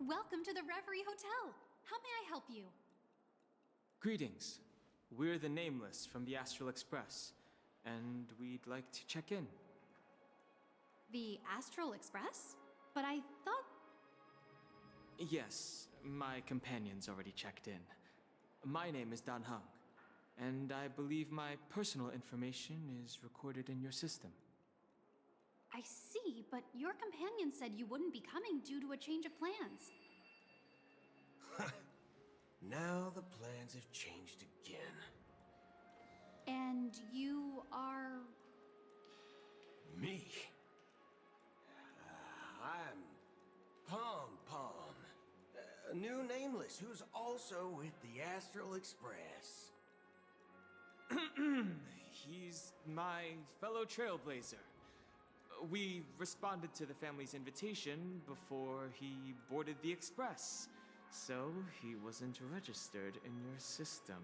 Welcome to the Reverie Hotel. How may I help you? Greetings. We're the Nameless from the Astral Express, and we'd like to check in. The Astral Express? But I thought... Yes, my companion's already checked in. My name is Dan Hung, and I believe my personal information is recorded in your system. I see, but your companion said you wouldn't be coming due to a change of plans. Now the plans have changed again. And you are... Me? I'm Pom Pom, a new Nameless who's also with the Astral Express. He's my fellow trailblazer. We responded to the family's invitation before he boarded the express, so he wasn't registered in your system.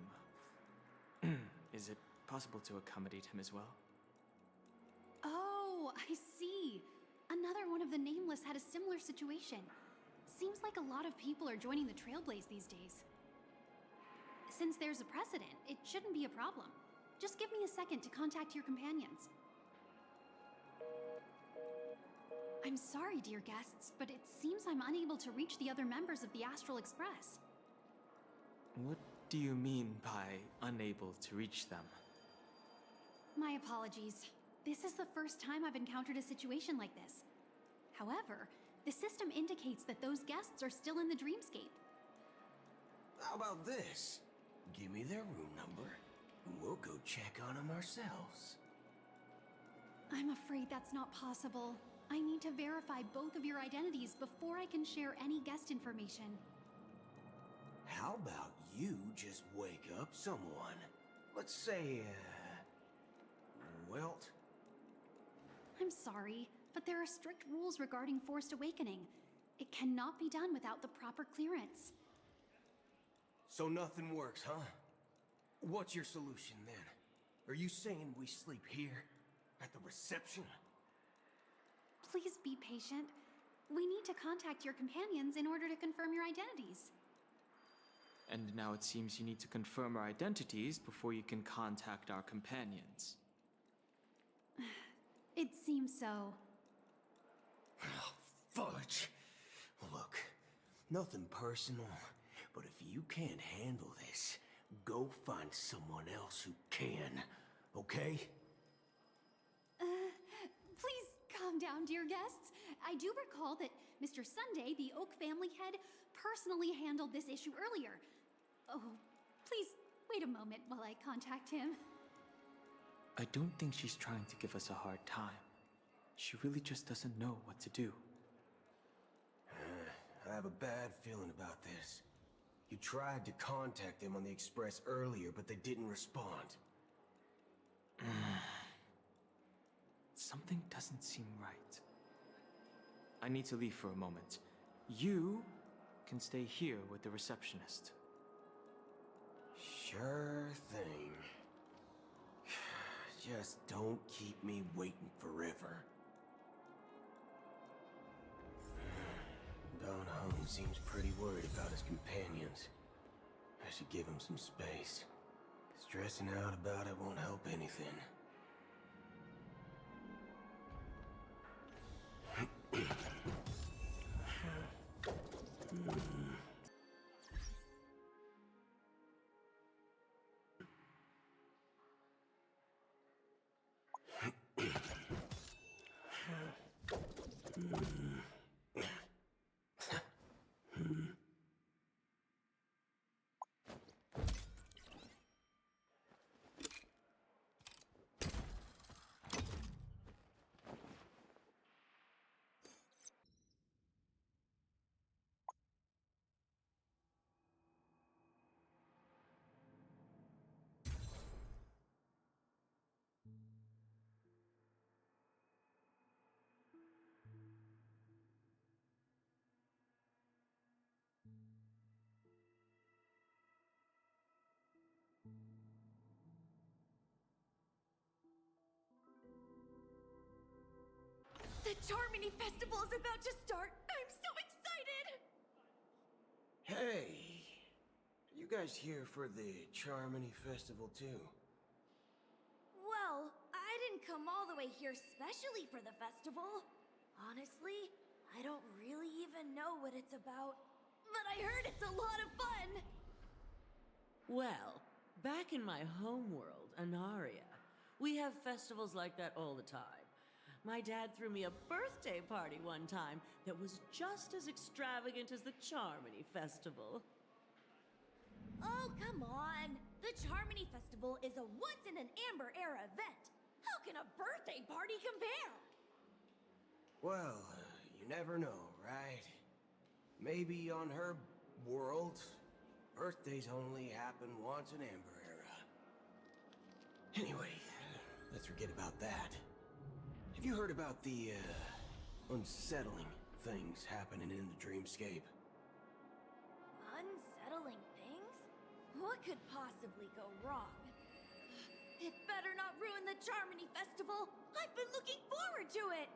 Is it possible to accommodate him as well? Oh, I see. Another one of the Nameless had a similar situation. Seems like a lot of people are joining the Trailblaze these days. Since there's a precedent, it shouldn't be a problem. Just give me a second to contact your companions. I'm sorry, dear guests, but it seems I'm unable to reach the other members of the Astral Express. What do you mean by unable to reach them? My apologies. This is the first time I've encountered a situation like this. However, the system indicates that those guests are still in the dreamscape. How about this? Give me their room number, and we'll go check on them ourselves. I'm afraid that's not possible. I need to verify both of your identities before I can share any guest information. How about you just wake up someone? Let's say, Welt? I'm sorry, but there are strict rules regarding forced awakening. It cannot be done without the proper clearance. So nothing works, huh? What's your solution then? Are you saying we sleep here? At the reception? Please be patient. We need to contact your companions in order to confirm your identities. And now it seems you need to confirm our identities before you can contact our companions. It seems so. Oh, fudge. Look, nothing personal, but if you can't handle this, go find someone else who can, okay? Please calm down, dear guests. I do recall that Mr. Sunday, the Oak family head, personally handled this issue earlier. Oh, please wait a moment while I contact him. I don't think she's trying to give us a hard time. She really just doesn't know what to do. I have a bad feeling about this. You tried to contact them on the Express earlier, but they didn't respond. Something doesn't seem right. I need to leave for a moment. You can stay here with the receptionist. Sure thing. Just don't keep me waiting forever. Don Hung seems pretty worried about his companions. I should give him some space. Stressing out about it won't help anything. The Charmony Festival is about to start! I'm so excited! Hey, you guys here for the Charmony Festival too? Well, I didn't come all the way here specially for the festival. Honestly, I don't really even know what it's about. But I heard it's a lot of fun! Well, back in my homeworld, Anaria, we have festivals like that all the time. My dad threw me a birthday party one time that was just as extravagant as the Charmony Festival. Oh, come on! The Charmony Festival is a once-in-an-amber era event! How can a birthday party compare? Well, you never know, right? Maybe on her world, birthdays only happen once in Amber Era. Anyway, let's forget about that. Have you heard about the, unsettling things happening in the dreamscape? Unsettling things? What could possibly go wrong? It better not ruin the Charmony Festival! I've been looking forward to it!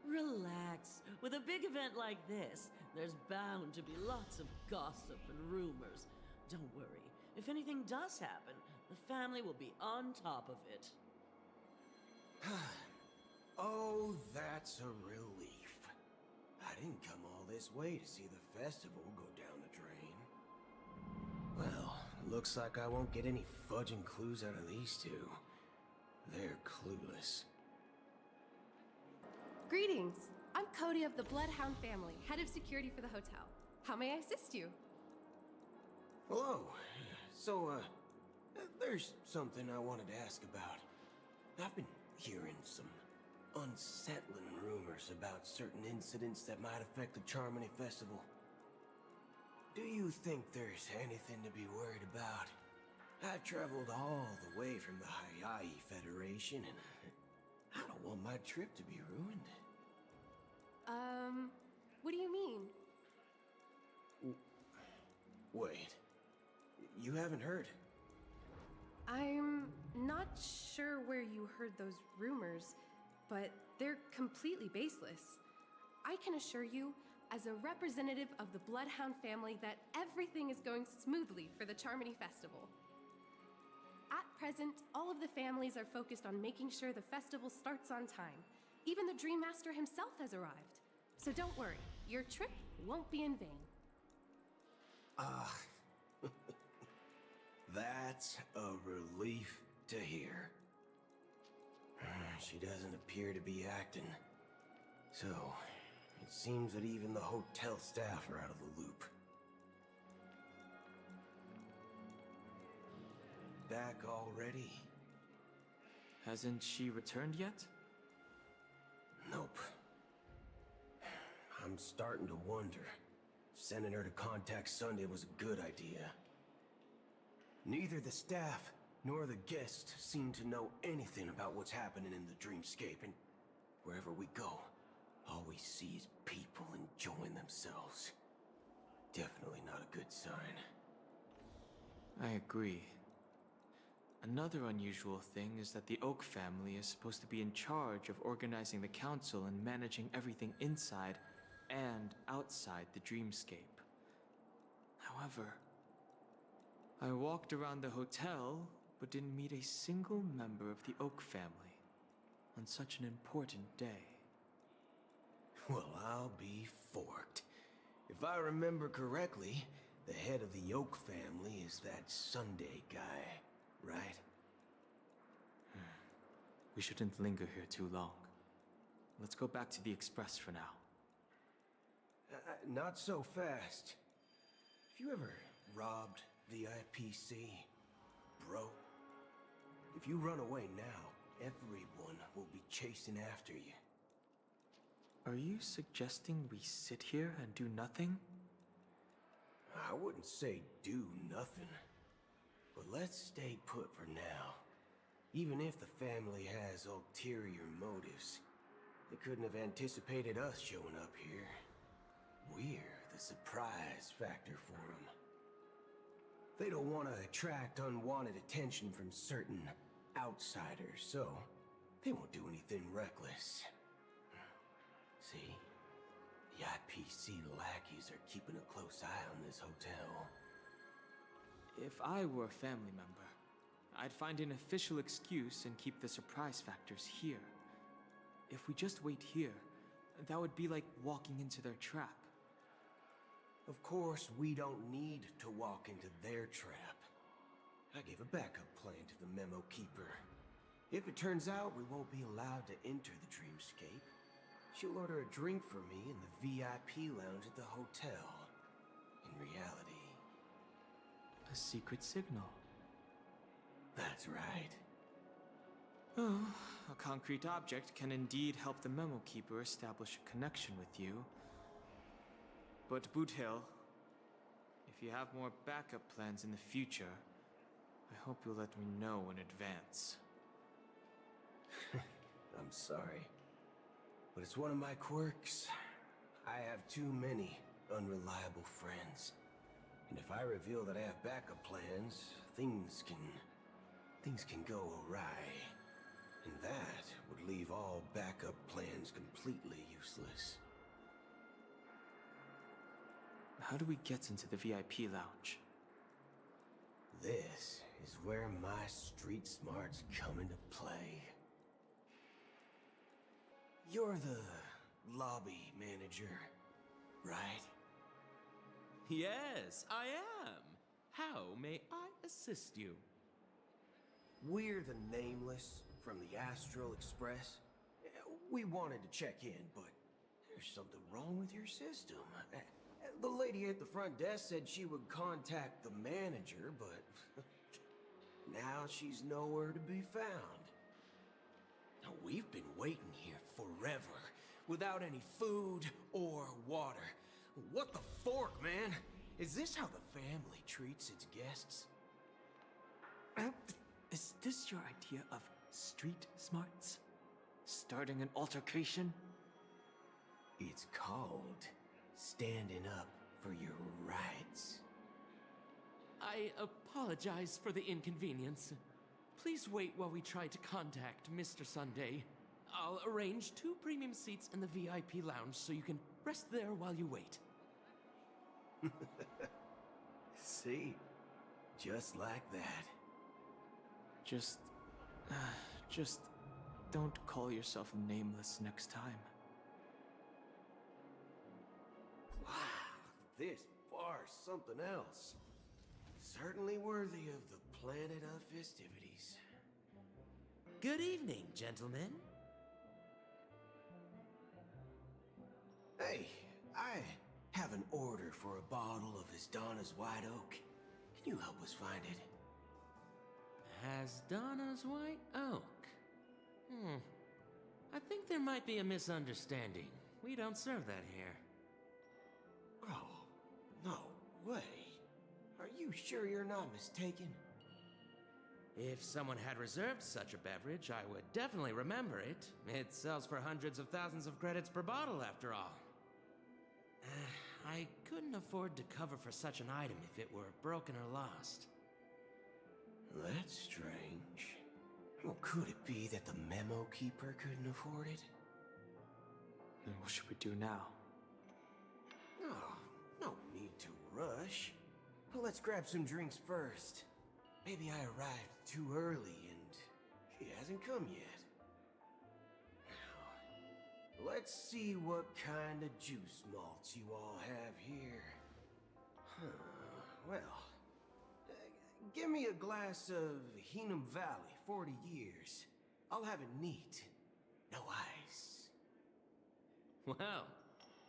Relax. With a big event like this, there's bound to be lots of gossip and rumors. Don't worry. If anything does happen, the family will be on top of it. Oh, that's a relief. I didn't come all this way to see the festival go down the drain. Well, looks like I won't get any fudging clues out of these two. They're clueless. Greetings! I'm Cody of the Bloodhound family, head of security for the hotel. How may I assist you? Hello. So, there's something I wanted to ask about. I've been hearing some unsettling rumors about certain incidents that might affect the Charmony Festival. Do you think there's anything to be worried about? I've traveled all the way from the Hayaii Federation, and I don't want my trip to be ruined. What do you mean? Wait. You haven't heard? I'm not sure where you heard those rumors, but they're completely baseless. I can assure you, as a representative of the Bloodhound family, that everything is going smoothly for the Charmony Festival. At present, all of the families are focused on making sure the festival starts on time. Even the Dream Master himself has arrived. So don't worry, your trip won't be in vain. That's a relief to hear. She doesn't appear to be acting. So, it seems that even the hotel staff are out of the loop. Back already? Hasn't she returned yet? Nope. I'm starting to wonder if sending her to contact Sunday was a good idea. Neither the staff nor the guests seem to know anything about what's happening in the dreamscape, and wherever we go, all we see is people enjoying themselves. Definitely not a good sign. I agree. Another unusual thing is that the Oak family is supposed to be in charge of organizing the council and managing everything inside and outside the dreamscape. However, I walked around the hotel, but didn't meet a single member of the Oak family on such an important day. Well, I'll be forked. If I remember correctly, the head of the Oak family is that Sunday guy, right? We shouldn't linger here too long. Let's go back to the Express for now. Not so fast. Have you ever robbed the IPC, bro? If you run away now, everyone will be chasing after you. Are you suggesting we sit here and do nothing? I wouldn't say do nothing, but let's stay put for now. Even if the family has ulterior motives, they couldn't have anticipated us showing up here. We're the surprise factor for them. They don't want to attract unwanted attention from certain outsiders, so they won't do anything reckless. See? VIPC lackeys are keeping a close eye on this hotel. If I were a family member, I'd find an official excuse and keep the surprise factors here. If we just wait here, that would be like walking into their trap. Of course, we don't need to walk into their trap. I gave a backup plan to the memo keeper. If it turns out we won't be allowed to enter the dreamscape, she'll order a drink for me in the VIP lounge at the hotel. In reality... A secret signal. That's right. Oh, a concrete object can indeed help the memo keeper establish a connection with you. But Boot Hill, if you have more backup plans in the future, I hope you'll let me know in advance. I'm sorry, but it's one of my quirks. I have too many unreliable friends. And if I reveal that I have backup plans, things can go awry. And that would leave all backup plans completely useless. How do we get into the VIP lounge? This is where my street smarts come into play. You're the lobby manager, right? Yes, I am. How may I assist you? We're the Nameless from the Astral Express. We wanted to check in, but there's something wrong with your system. The lady at the front desk said she would contact the manager, but now she's nowhere to be found. Now, we've been waiting here forever, without any food or water. What the fork, man? Is this how the family treats its guests? Is this your idea of street smarts? Starting an altercation? It's called standing up for your rights. I apologize for the inconvenience. Please wait while we try to contact Mr. Sunday. I'll arrange 2 premium seats in the VIP lounge so you can rest there while you wait. See? Just like that. Just don't call yourself Nameless next time. Wow, this bar's something else. Certainly worthy of the planet of festivities. Good evening, gentlemen. Hey, I have an order for a bottle of Hasdana's White Oak. Can you help us find it? Hasdana's White Oak. I think there might be a misunderstanding. We don't serve that here. Oh, no way. Are you sure you're not mistaken? If someone had reserved such a beverage, I would definitely remember it. It sells for hundreds of thousands of credits per bottle, after all. I couldn't afford to cover for such an item if it were broken or lost. That's strange. Well, could it be that the memo keeper couldn't afford it? Then what should we do now? Oh, no need to rush. Well, let's grab some drinks first. Maybe I arrived too early and she hasn't come yet. Now, let's see what kind of juice malts you all have here. Well, give me a glass of Hinam Valley, 40 years. I'll have it neat. No ice. Wow,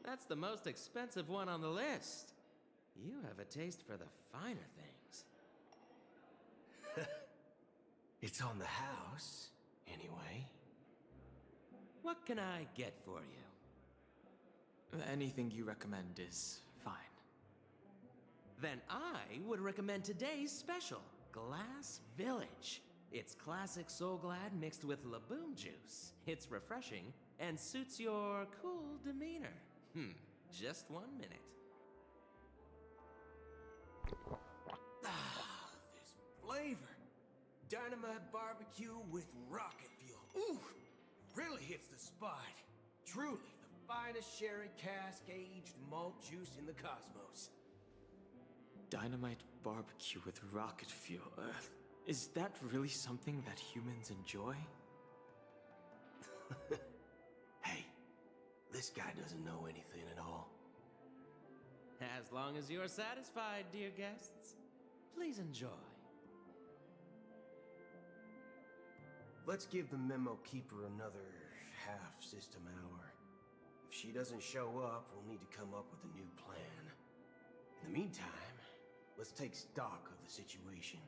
that's the most expensive one on the list. You have a taste for the finer things. It's on the house, anyway. What can I get for you? Anything you recommend is fine. Then I would recommend today's special, Glass Village. It's classic Soul Glad mixed with Laboom juice. It's refreshing and suits your cool demeanor. Just 1 minute. Ah, this flavor. Dynamite barbecue with rocket fuel. Ooh, really hits the spot. Truly the finest sherry cask aged malt juice in the cosmos. Dynamite barbecue with rocket fuel. Is that really something that humans enjoy? Hey, this guy doesn't know anything at all. As long as you're satisfied, dear guests, please enjoy. Let's give the memo keeper another half-system hour. If she doesn't show up, we'll need to come up with a new plan. In the meantime, let's take stock of the situation.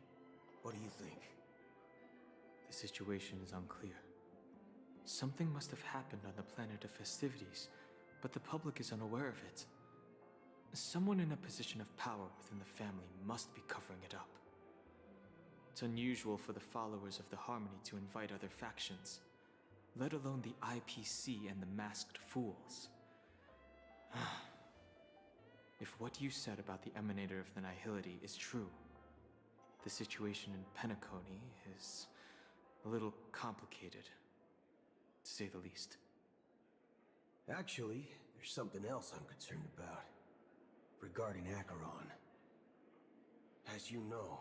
What do you think? The situation is unclear. Something must have happened on the planet of festivities, but the public is unaware of it. Someone in a position of power within the family must be covering it up. It's unusual for the followers of the Harmony to invite other factions, let alone the IPC and the Masked Fools. If what you said about the Emanator of the Nihility is true, the situation in Penacony is a little complicated, to say the least. Actually, there's something else I'm concerned about. Regarding Acheron. As you know,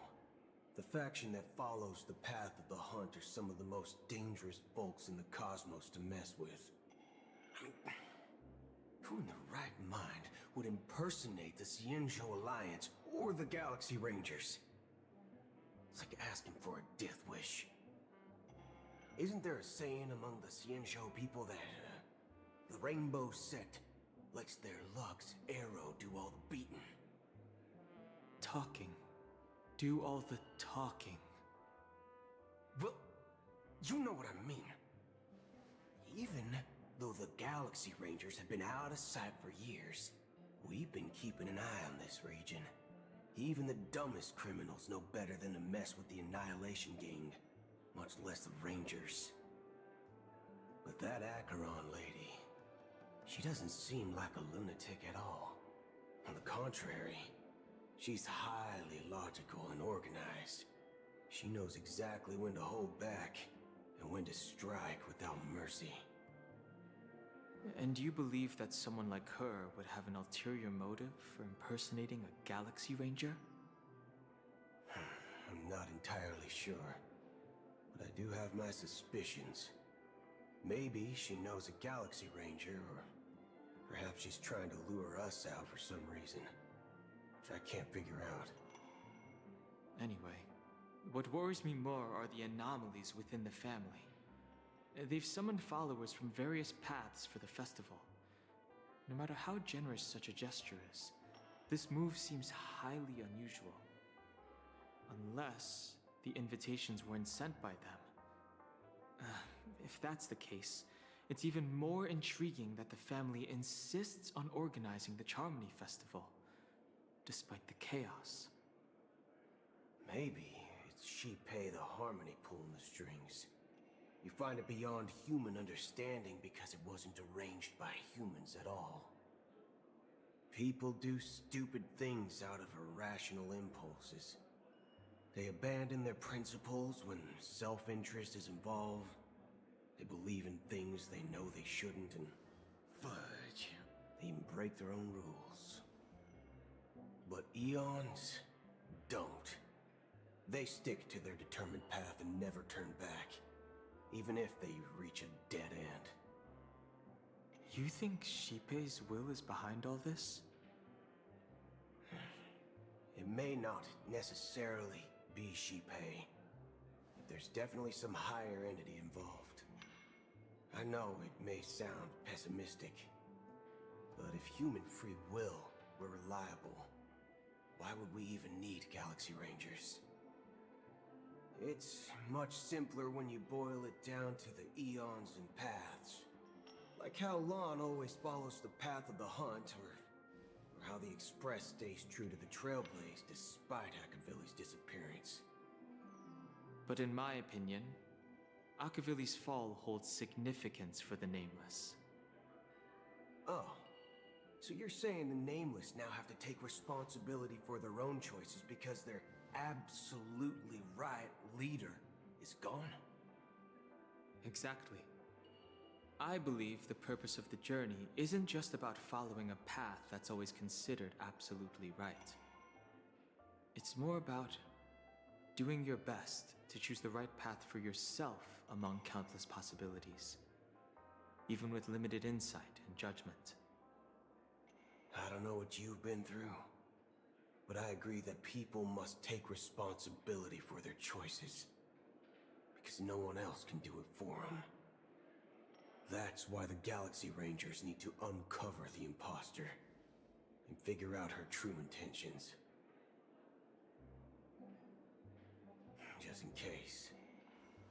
the faction that follows the path of the Hunt are some of the most dangerous folks in the cosmos to mess with. I mean, who in their right mind would impersonate the Xianzhou Alliance or the Galaxy Rangers? It's like asking for a death wish. Isn't there a saying among the Xianzhou people that the Rainbow Sect lets their Lux arrow do all the beating? Talking. Do all the talking. Well, you know what I mean. Even though the Galaxy Rangers have been out of sight for years, we've been keeping an eye on this region. Even the dumbest criminals know better than to mess with the Annihilation Gang, much less the Rangers. But that Acheron lady, she doesn't seem like a lunatic at all. On the contrary, she's highly logical and organized. She knows exactly when to hold back and when to strike without mercy. And you believe that someone like her would have an ulterior motive for impersonating a Galaxy Ranger? I'm not entirely sure, but I do have my suspicions. Maybe she knows a Galaxy Ranger, or perhaps she's trying to lure us out for some reason, which I can't figure out. Anyway, what worries me more are the anomalies within the family. They've summoned followers from various paths for the festival. No matter how generous such a gesture is, this move seems highly unusual. Unless the invitations weren't sent by them. If that's the case, it's even more intriguing that the family insists on organizing the Charmony Festival, despite the chaos. Maybe it's Sheepei the Harmony pulling the strings. You find it beyond human understanding because it wasn't arranged by humans at all. People do stupid things out of irrational impulses. They abandon their principles when self-interest is involved. They believe in things they know they shouldn't, and fudge, they even break their own rules. But Eons don't. They stick to their determined path and never turn back, even if they reach a dead end. You think Sheepei's will is behind all this? It may not necessarily be Sheepei. There's definitely some higher entity involved. I know it may sound pessimistic, but if human free will were reliable, why would we even need Galaxy Rangers? It's much simpler when you boil it down to the eons and paths. Like how Lon always follows the path of the Hunt, or how the Express stays true to the Trailblaze despite Akavilli's disappearance. But in my opinion, Akavilli's fall holds significance for the Nameless. Oh, so you're saying the Nameless now have to take responsibility for their own choices because their absolutely right leader is gone? Exactly. I believe the purpose of the journey isn't just about following a path that's always considered absolutely right. It's more about doing your best to choose the right path for yourself among countless possibilities, even with limited insight and judgment. I don't know what you've been through, but I agree that people must take responsibility for their choices, because no one else can do it for them. That's why the Galaxy Rangers need to uncover the imposter and figure out her true intentions. Just in case.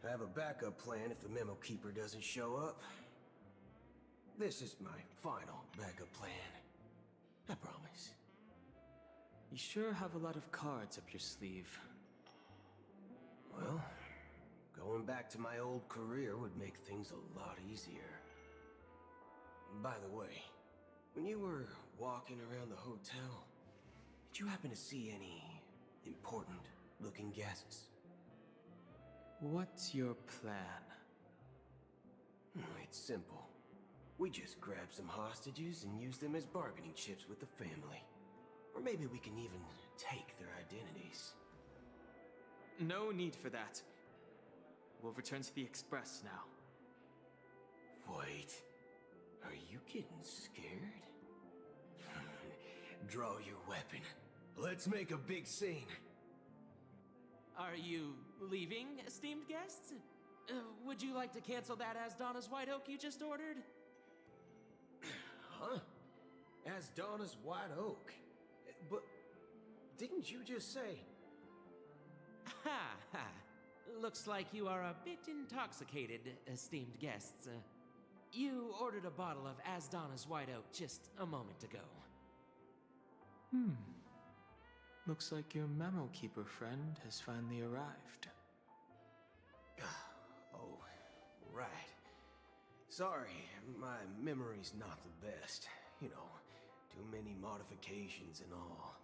I have a backup plan if the Memo Keeper doesn't show up. This is my final backup plan. I promise. You sure have a lot of cards up your sleeve. Well, going back to my old career would make things a lot easier. By the way, when you were walking around the hotel, did you happen to see any important-looking guests? What's your plan? It's simple. We just grab some hostages and use them as bargaining chips with the family. Or maybe we can even take their identities. No need for that. We'll return to the Express now. Wait, are you getting scared? Draw your weapon. Let's make a big scene. Are you leaving, esteemed guests? Would you like to cancel that As Donna's White Oak you just ordered? Huh? As Donna's White Oak? But didn't you just say... Ha ha. Looks like you are a bit intoxicated, esteemed guests. You ordered a bottle of As Donna's White Oak just a moment ago. Looks like your Memo Keeper friend has finally arrived. Oh, right. Sorry, my memory's not the best. You know, too many modifications and all.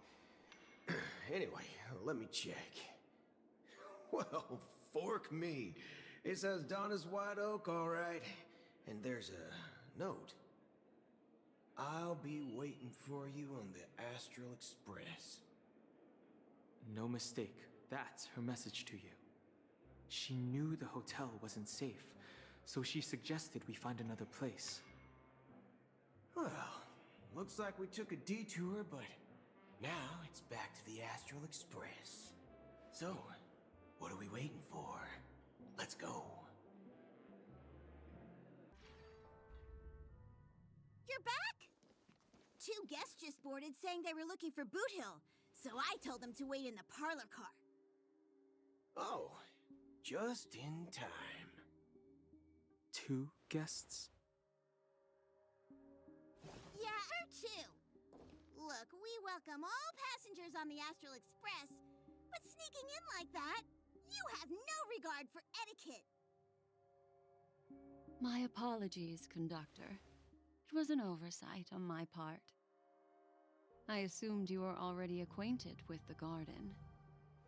Anyway, let me check. Well, fork me. It says Donna's White Oak, all right. And there's a note. I'll be waiting for you on the Astral Express. No mistake. That's her message to you. She knew the hotel wasn't safe, so she suggested we find another place. Well, looks like we took a detour, but now it's back to the Astral Express. So, what are we waiting for? Let's go. You're back? Two guests just boarded saying they were looking for Boot Hill, so I told them to wait in the parlor car. Oh, just in time. 2 guests? Yeah, or two. Look, we welcome all passengers on the Astral Express, but sneaking in like that, you have no regard for etiquette. My apologies, conductor. It was an oversight on my part. I assumed you were already acquainted with the garden.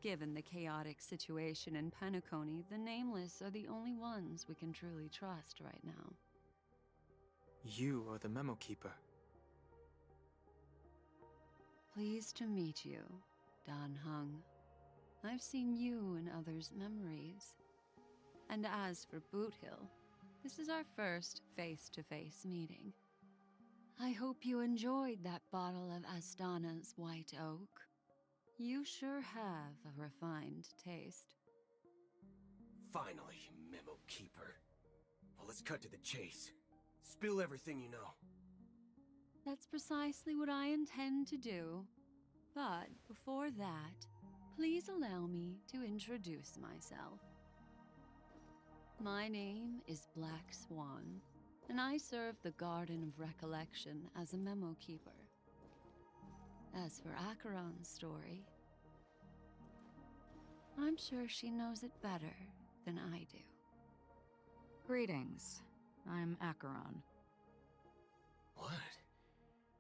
Given the chaotic situation in Penacony, the Nameless are the only ones we can truly trust right now. You are the Memo Keeper. Pleased to meet you, Dan Hung. I've seen you in others' memories. And as for Boot Hill, this is our first face-to-face meeting. I hope you enjoyed that bottle of Astana's White Oak. You sure have a refined taste. Finally, Memo Keeper. Well, let's cut to the chase. Spill everything you know. That's precisely what I intend to do. But before that, please allow me to introduce myself. My name is Black Swan, and I serve the Garden of Recollection as a Memo Keeper. As for Acheron's story, I'm sure she knows it better than I do. Greetings. I'm Acheron. What?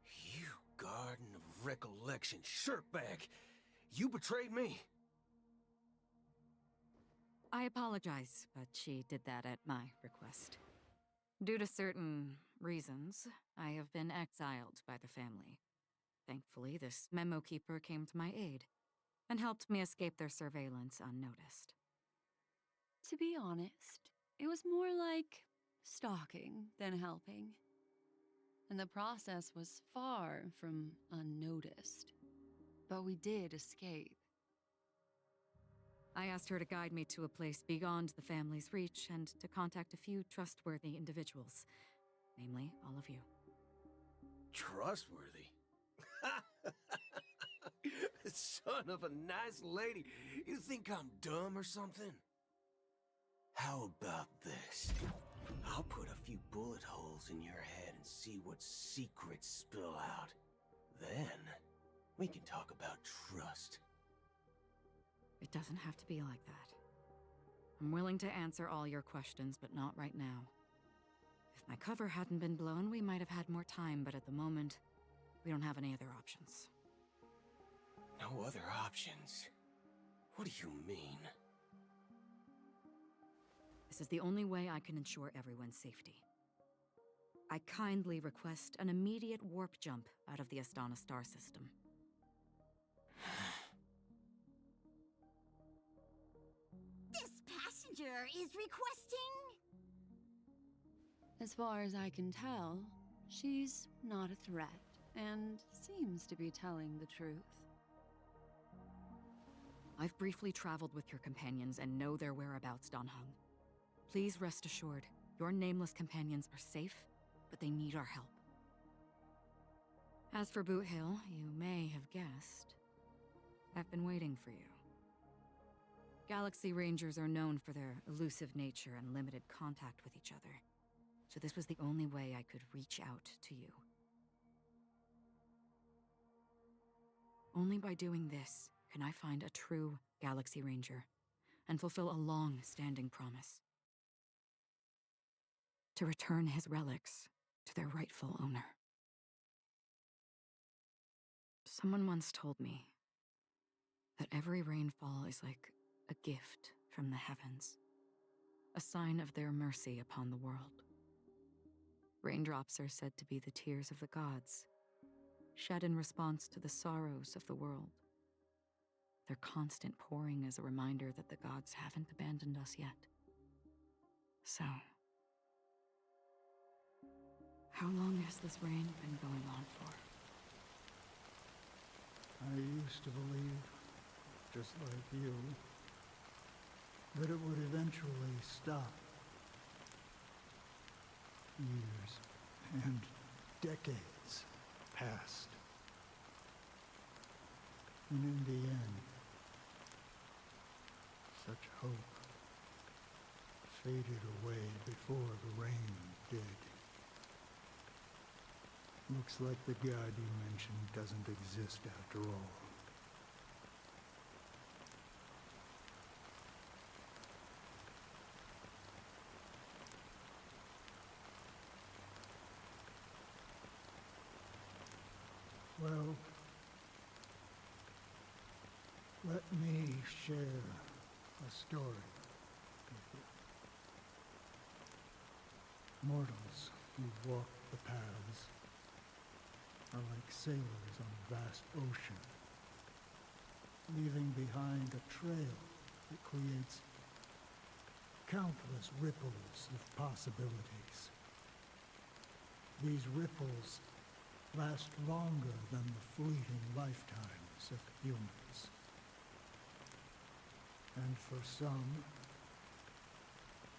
You Garden of Recollection shirtbag! You betrayed me! I apologize, but she did that at my request. Due to certain reasons, I have been exiled by the family. Thankfully, this memo keeper came to my aid and helped me escape their surveillance unnoticed. To be honest, it was more like stalking than helping. And the process was far from unnoticed. But we did escape. I asked her to guide me to a place beyond the family's reach and to contact a few trustworthy individuals, namely all of you. Trustworthy? Son of a nice lady. You think I'm dumb or something? How about this? I'll put a few bullet holes in your head and see what secrets spill out. Then, we can talk about trust. It doesn't have to be like that. I'm willing to answer all your questions, but not right now. If my cover hadn't been blown, we might have had more time, but at the moment, we don't have any other options. No other options? What do you mean? This is the only way I can ensure everyone's safety. I kindly request an immediate warp jump out of the Astana star system. This passenger is requesting... As far as I can tell, she's not a threat and seems to be telling the truth. I've briefly traveled with your companions and know their whereabouts, Dan Heng. Please rest assured, your nameless companions are safe, but they need our help. As for Boot Hill, you may have guessed. I've been waiting for you. Galaxy Rangers are known for their elusive nature and limited contact with each other, so this was the only way I could reach out to you. Only by doing this can I find a true Galaxy Ranger and fulfill a long-standing promise. To return his relics to their rightful owner. Someone once told me that every rainfall is like a gift from the heavens, a sign of their mercy upon the world. Raindrops are said to be the tears of the gods, shed in response to the sorrows of the world. Their constant pouring is a reminder that the gods haven't abandoned us yet. So, how long has this rain been going on for? I used to believe, just like you, that it would eventually stop. Years and decades passed. And in the end, such hope faded away before the rain did. Looks like the god you mentioned doesn't exist after all. Well, let me share a story with you. Mortals who walk the paths are like sailors on a vast ocean, leaving behind a trail that creates countless ripples of possibilities. These ripples last longer than the fleeting lifetimes of humans. And for some,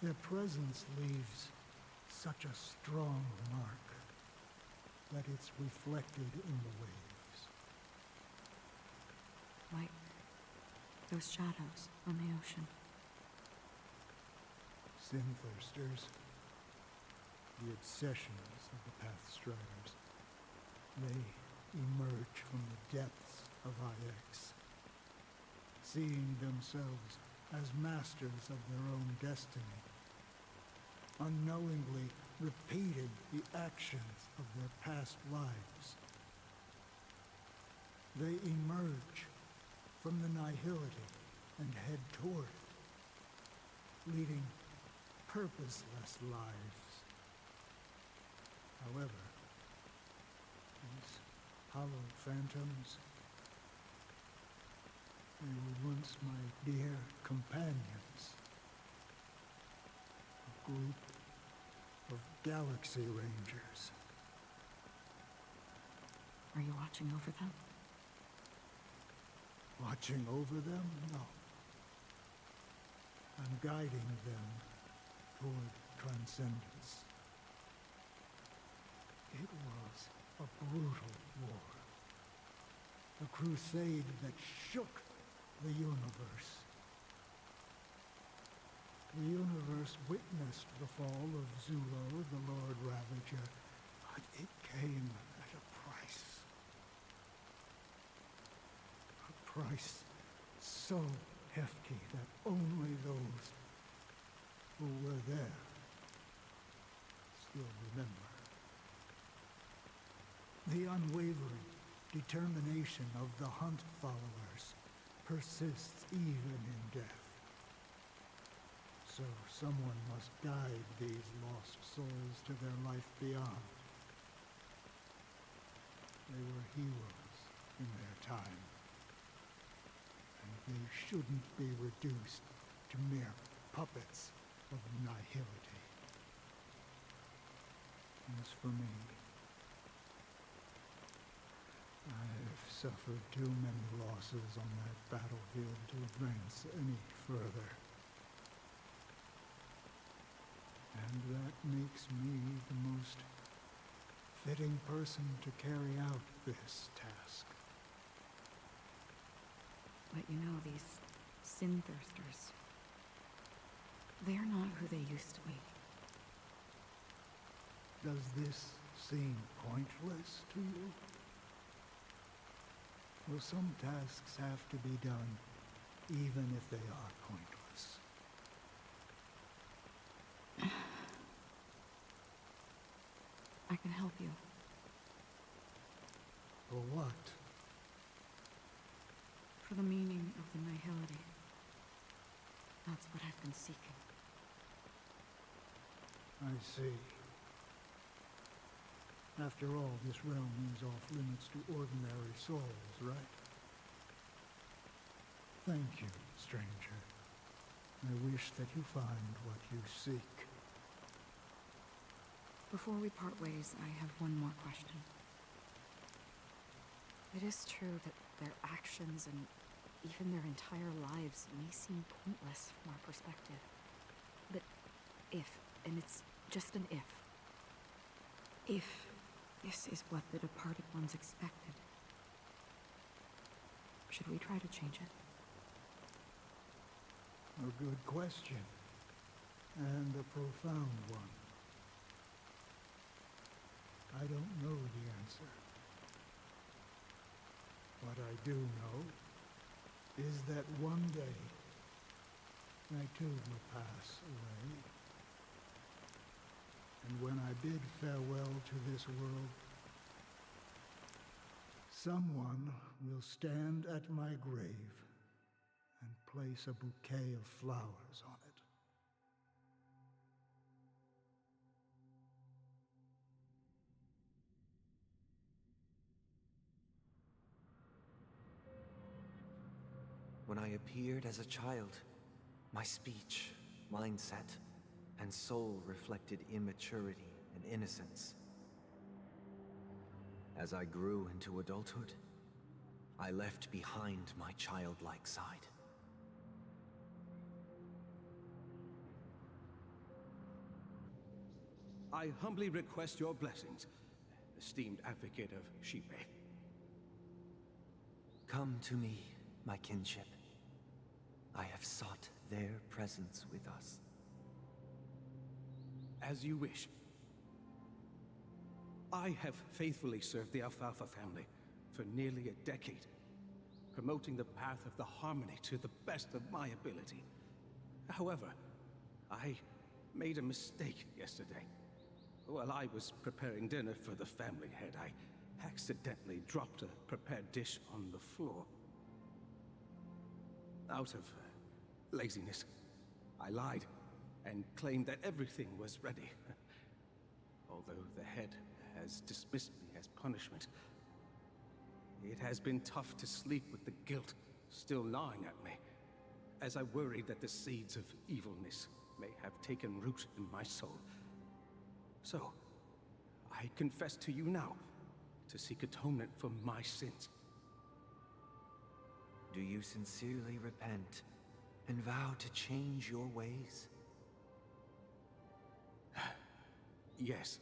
their presence leaves such a strong mark that it's reflected in the waves. Like those shadows on the ocean. Sin-thirsters, the obsessions of the Pathstriders, they emerge from the depths of IX, seeing themselves as masters of their own destiny, unknowingly repeated the actions of their past lives. They emerge from the nihility and head toward it, leading purposeless lives hollow phantoms. They were once my dear companions. A group of Galaxy Rangers. Are you watching over them? Watching over them? No. I'm guiding them toward transcendence. It was a brutal war. A crusade that shook the universe. The universe witnessed the fall of Zulo, the Lord Ravager, but it came at a price. A price so hefty that only those who were there still remember. The unwavering determination of the Hunt followers persists even in death. So someone must guide these lost souls to their life beyond. They were heroes in their time, and they shouldn't be reduced to mere puppets of nihility. As for me, I've suffered too many losses on that battlefield to advance any further. And that makes me the most fitting person to carry out this task. But you know, these sin thirsters, they're not who they used to be. Does this seem pointless to you? Well, some tasks have to be done, even if they are pointless. I can help you. For what? For the meaning of the nihility. That's what I've been seeking. I see. After all, this realm is off limits to ordinary souls, right? Thank you, stranger. I wish that you find what you seek. Before we part ways, I have one more question. It is true that their actions and even their entire lives may seem pointless from our perspective. But if, and it's just an if this is what the departed ones expected, should we try to change it? A good question, and a profound one. I don't know the answer. What I do know is that one day, I too will pass away. And when I bid farewell to this world, someone will stand at my grave and place a bouquet of flowers on it. When I appeared as a child, my speech, mindset, and soul reflected immaturity and innocence. As I grew into adulthood, I left behind my childlike side. I humbly request your blessings, esteemed advocate of Shipe. Come to me, my kinship. I have sought their presence with us. As you wish. I have faithfully served the Alfalfa family for nearly a decade, promoting the path of the harmony to the best of my ability. However, I made a mistake yesterday. While I was preparing dinner for the family head, I accidentally dropped a prepared dish on the floor. Out of laziness, I lied and claimed that everything was ready. Although the head has dismissed me as punishment, it has been tough to sleep with the guilt still gnawing at me, as I worried that the seeds of evilness may have taken root in my soul. So, I confess to you now, to seek atonement for my sins. Do you sincerely repent and vow to change your ways? Yes.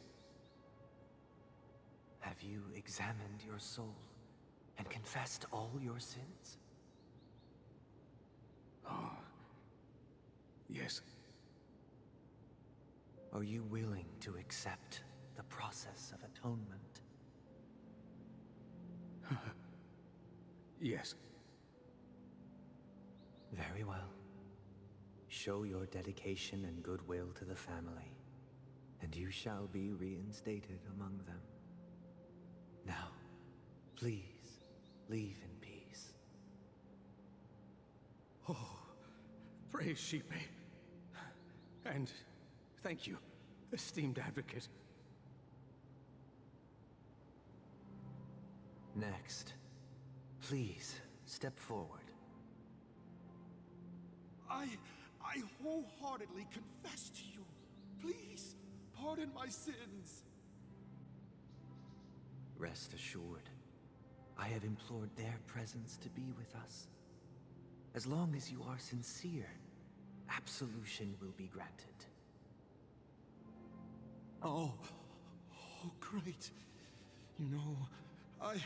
Have you examined your soul and confessed all your sins? Oh. Yes. Are you willing to accept the process of atonement? Yes. Very well. Show your dedication and goodwill to the family, and you shall be reinstated among them. Now, please, leave in peace. Oh, praise Shepe. And thank you, esteemed advocate. Next, please step forward. I wholeheartedly confess to you. Please, pardon my sins. Rest assured, I have implored their presence to be with us. As long as you are sincere, absolution will be granted. Oh, great. You know, I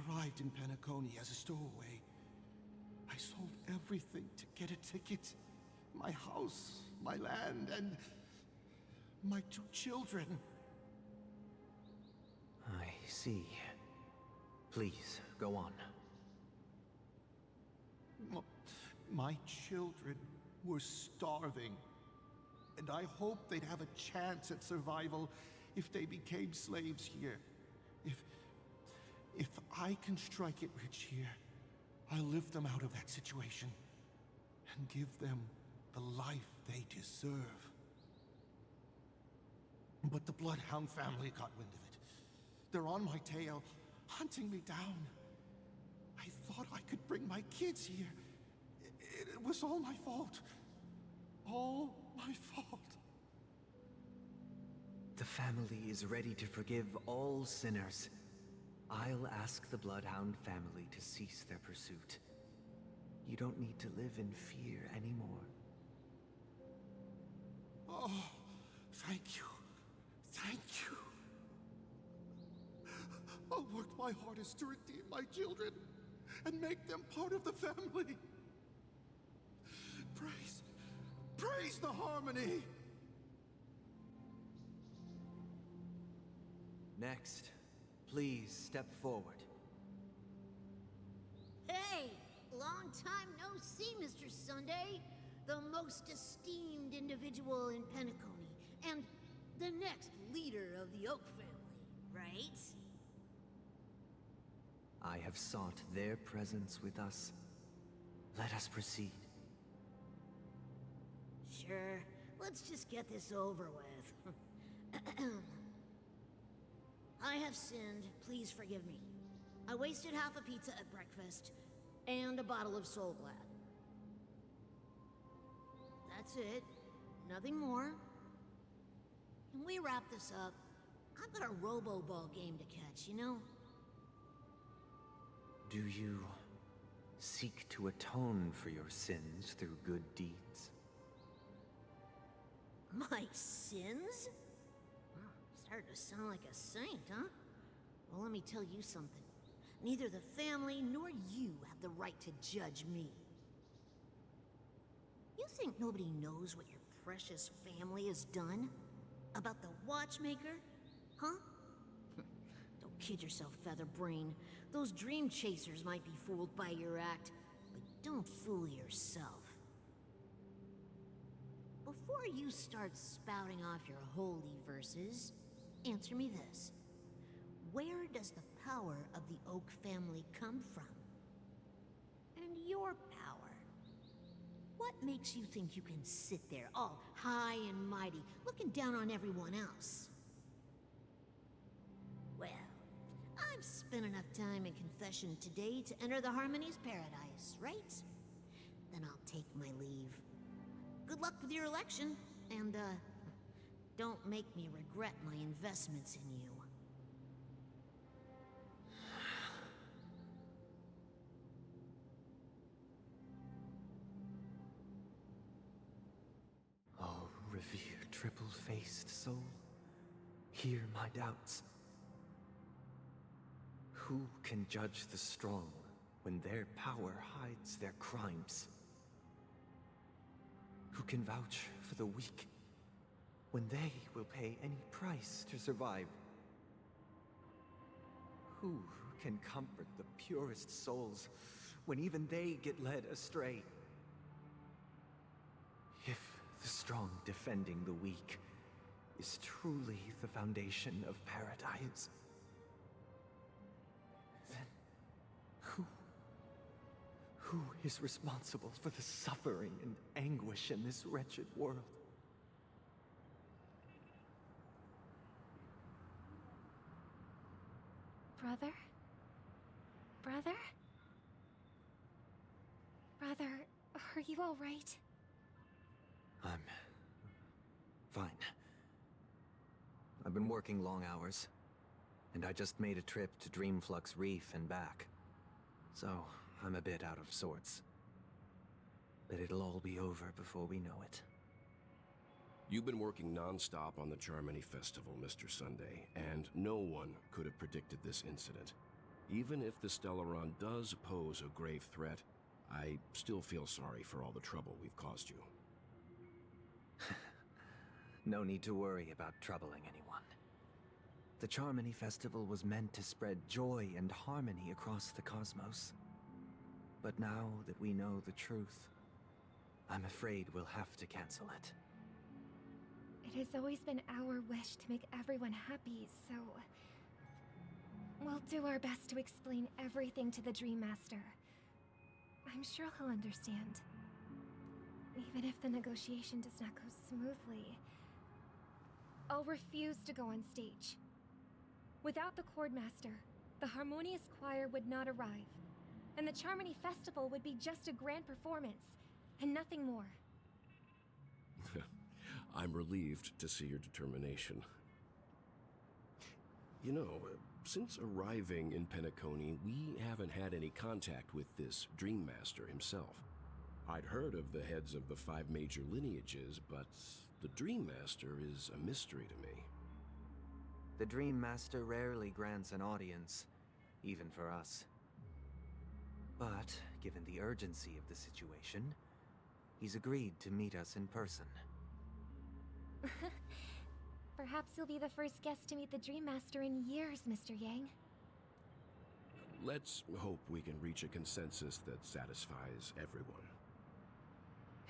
arrived in Penacony as a stowaway. I sold everything to get a ticket. My house, my land, and my 2 children. I see. Please, go on. My children were starving, and I hoped they'd have a chance at survival if they became slaves here. If I can strike it rich here, I'll lift them out of that situation and give them the life they deserve. But the Bloodhound family got wind of it. They're on my tail, hunting me down. I thought I could bring my kids here. It was all my fault. All my fault. The family is ready to forgive all sinners. I'll ask the Bloodhound family to cease their pursuit. You don't need to live in fear anymore. Oh, thank you. Thank you. I'll work my hardest to redeem my children and make them part of the family. Praise the harmony! Next, please step forward. Hey! Long time no see, Mr. Sunday. The most esteemed individual in Penacony, and the next leader of the Oak family, right? I have sought their presence with us. Let us proceed. Sure. Let's just get this over with. I have sinned. Please forgive me. I wasted half a pizza at breakfast, and a bottle of Soul Glad. That's it. Nothing more. Can we wrap this up? I've got a robo-ball game to catch, you know? Do you seek to atone for your sins through good deeds? My sins? Starting to sound like a saint, huh? Well, let me tell you something. Neither the family nor you have the right to judge me. You think nobody knows what your precious family has done? About the watchmaker? Huh? Don't kid yourself, Featherbrain. Those dream chasers might be fooled by your act, but don't fool yourself. Before you start spouting off your holy verses, answer me this. Where does the power of the Oak family come from? And your power? What makes you think you can sit there all high and mighty, looking down on everyone else? Well, I've spent enough time in confession today to enter the Harmony's paradise, right? Then I'll take my leave. Good luck with your election, and, don't make me regret my investments in you. Oh, revered triple-faced soul, hear my doubts. Who can judge the strong when their power hides their crimes? Who can vouch for the weak when they will pay any price to survive? Who can comfort the purest souls when even they get led astray? If the strong defending the weak is truly the foundation of paradise, then who is responsible for the suffering and anguish in this wretched world? Brother? Brother? Brother, are you all right? I'm fine. I've been working long hours, and I just made a trip to Dreamflux Reef and back. So, I'm a bit out of sorts. But it'll all be over before we know it. You've been working non-stop on the Charmony Festival, Mr. Sunday, and no one could have predicted this incident. Even if the Stellaron does pose a grave threat, I still feel sorry for all the trouble we've caused you. No need to worry about troubling anyone. The Charmony Festival was meant to spread joy and harmony across the cosmos. But now that we know the truth, I'm afraid we'll have to cancel it. It has always been our wish to make everyone happy, so... we'll do our best to explain everything to the Dream Master. I'm sure he'll understand. Even if the negotiation does not go smoothly, I'll refuse to go on stage. Without the Chord Master, the Harmonious Choir would not arrive, and the Charmony Festival would be just a grand performance, and nothing more. I'm relieved to see your determination. You know, since arriving in Penacony, we haven't had any contact with this Dream Master himself. I'd heard of the heads of the 5 major lineages, but the Dream Master is a mystery to me. The Dream Master rarely grants an audience, even for us. But, given the urgency of the situation, he's agreed to meet us in person. Perhaps you'll be the first guest to meet the Dream Master in years, Mr. Yang. Let's hope we can reach a consensus that satisfies everyone.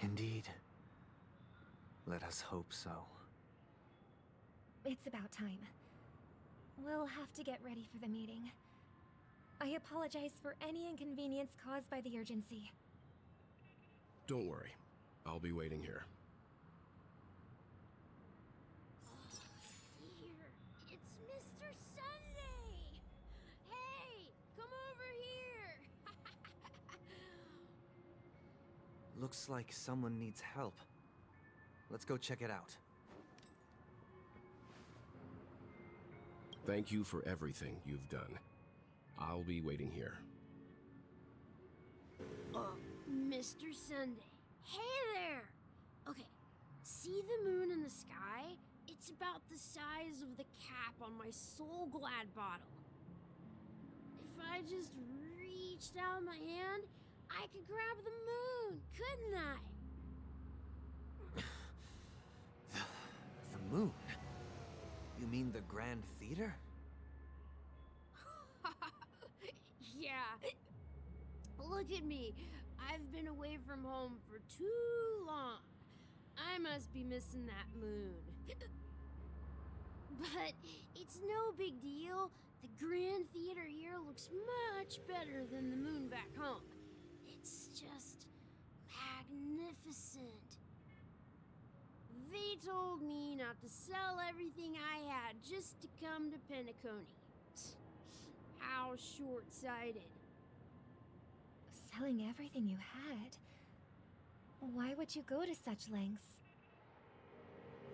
Indeed. Let us hope so. It's about time. We'll have to get ready for the meeting. I apologize for any inconvenience caused by the urgency. Don't worry. I'll be waiting here. Dear, it's Mr. Sunday! Hey, come over here! Looks like someone needs help. Let's go check it out. Thank you for everything you've done. I'll be waiting here. Mr. Sunday. Hey there! Okay, see the moon in the sky? It's about the size of the cap on my Soul Glad bottle. If I just reached out my hand, I could grab the moon, couldn't I? The moon? You mean the Grand Theater? Yeah. Look at me. I've been away from home for too long. I must be missing that moon. But it's no big deal. The Grand Theater here looks much better than the moon back home. It's just magnificent. They told me not to sell everything I had just to come to Penacony. How short-sighted. Selling everything you had. Why would you go to such lengths?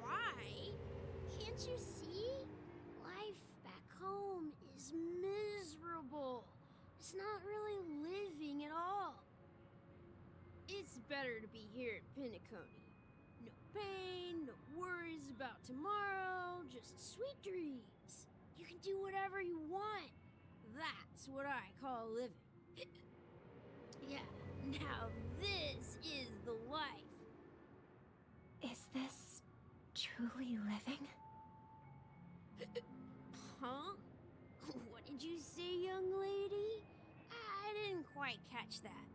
Why? Can't you see? Life back home is miserable. It's not really living at all. It's better to be here at Penacony. No pain, no worries about tomorrow, just sweet dreams. You can do whatever you want. That's what I call living. Yeah, now this is the life. Is this truly living? Huh? What did you say, young lady? I didn't quite catch that.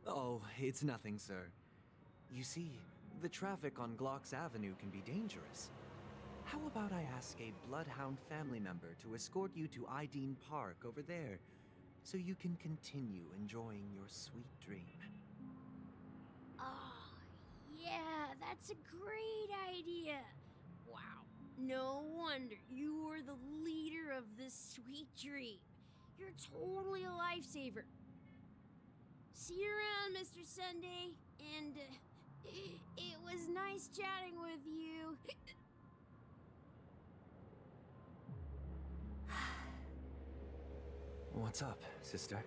Oh, it's nothing, sir. You see, the traffic on Glock's Avenue can be dangerous. How about I ask a Bloodhound family member to escort you to Ideen Park over there, so you can continue enjoying your sweet dream? Oh, yeah, that's a great idea. Wow, no wonder you were the leader of this sweet dream. You're totally a lifesaver. See you around, Mr. Sunday, and it was nice chatting with you. What's up, sister?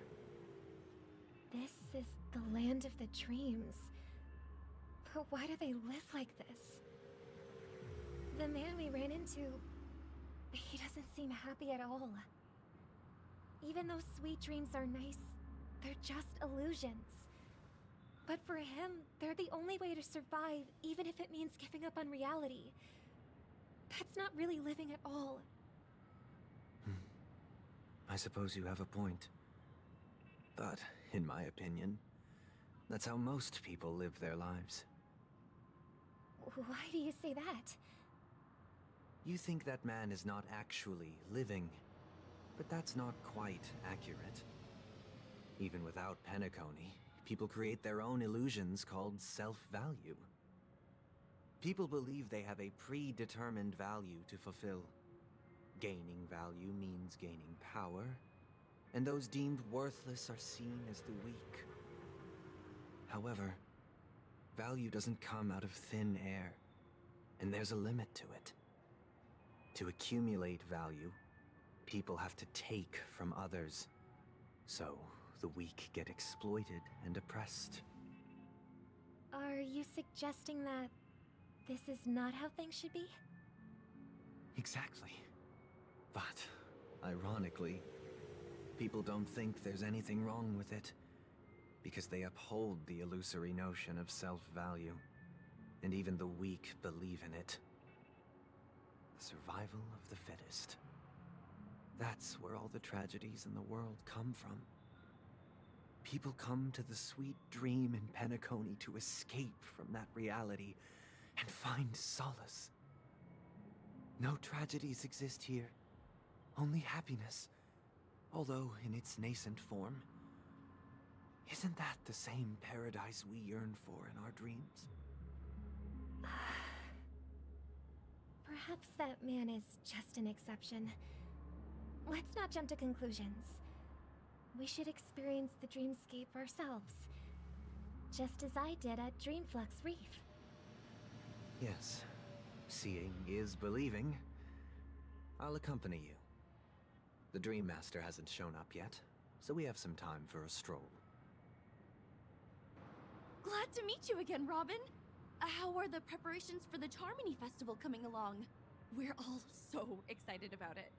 This is the land of the dreams. But why do they live like this? The man we ran into, he doesn't seem happy at all. Even though sweet dreams are nice, they're just illusions. But for him, they're the only way to survive, even if it means giving up on reality. That's not really living at all. I suppose you have a point. But, in my opinion, that's how most people live their lives. Why do you say that? You think that man is not actually living, but that's not quite accurate. Even without Penacony, people create their own illusions called self-value. People believe they have a predetermined value to fulfill. Gaining value means gaining power, and those deemed worthless are seen as the weak. However, value doesn't come out of thin air, and there's a limit to it. To accumulate value, people have to take from others, so the weak get exploited and oppressed. Are you suggesting that this is not how things should be? Exactly. But, ironically, people don't think there's anything wrong with it, because they uphold the illusory notion of self-value, and even the weak believe in it. The survival of the fittest. That's where all the tragedies in the world come from. People come to the sweet dream in Penacony to escape from that reality and find solace. No tragedies exist here. Only happiness, although in its nascent form. Isn't that the same paradise we yearn for in our dreams? Perhaps that man is just an exception. Let's not jump to conclusions. We should experience the dreamscape ourselves. Just as I did at Dreamflux Reef. Yes. Seeing is believing. I'll accompany you. The Dream Master hasn't shown up yet, so we have some time for a stroll. Glad to meet you again, Robin. How are the preparations for the Charmony Festival coming along? We're all so excited about it.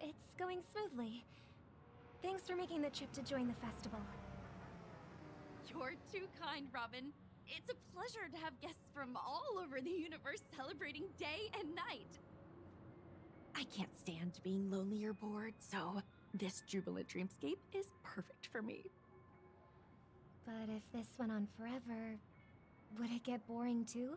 It's going smoothly. Thanks for making the trip to join the festival. You're too kind, Robin. It's a pleasure to have guests from all over the universe celebrating day and night. I can't stand being lonely or bored, so this jubilant dreamscape is perfect for me. But if this went on forever, would it get boring too?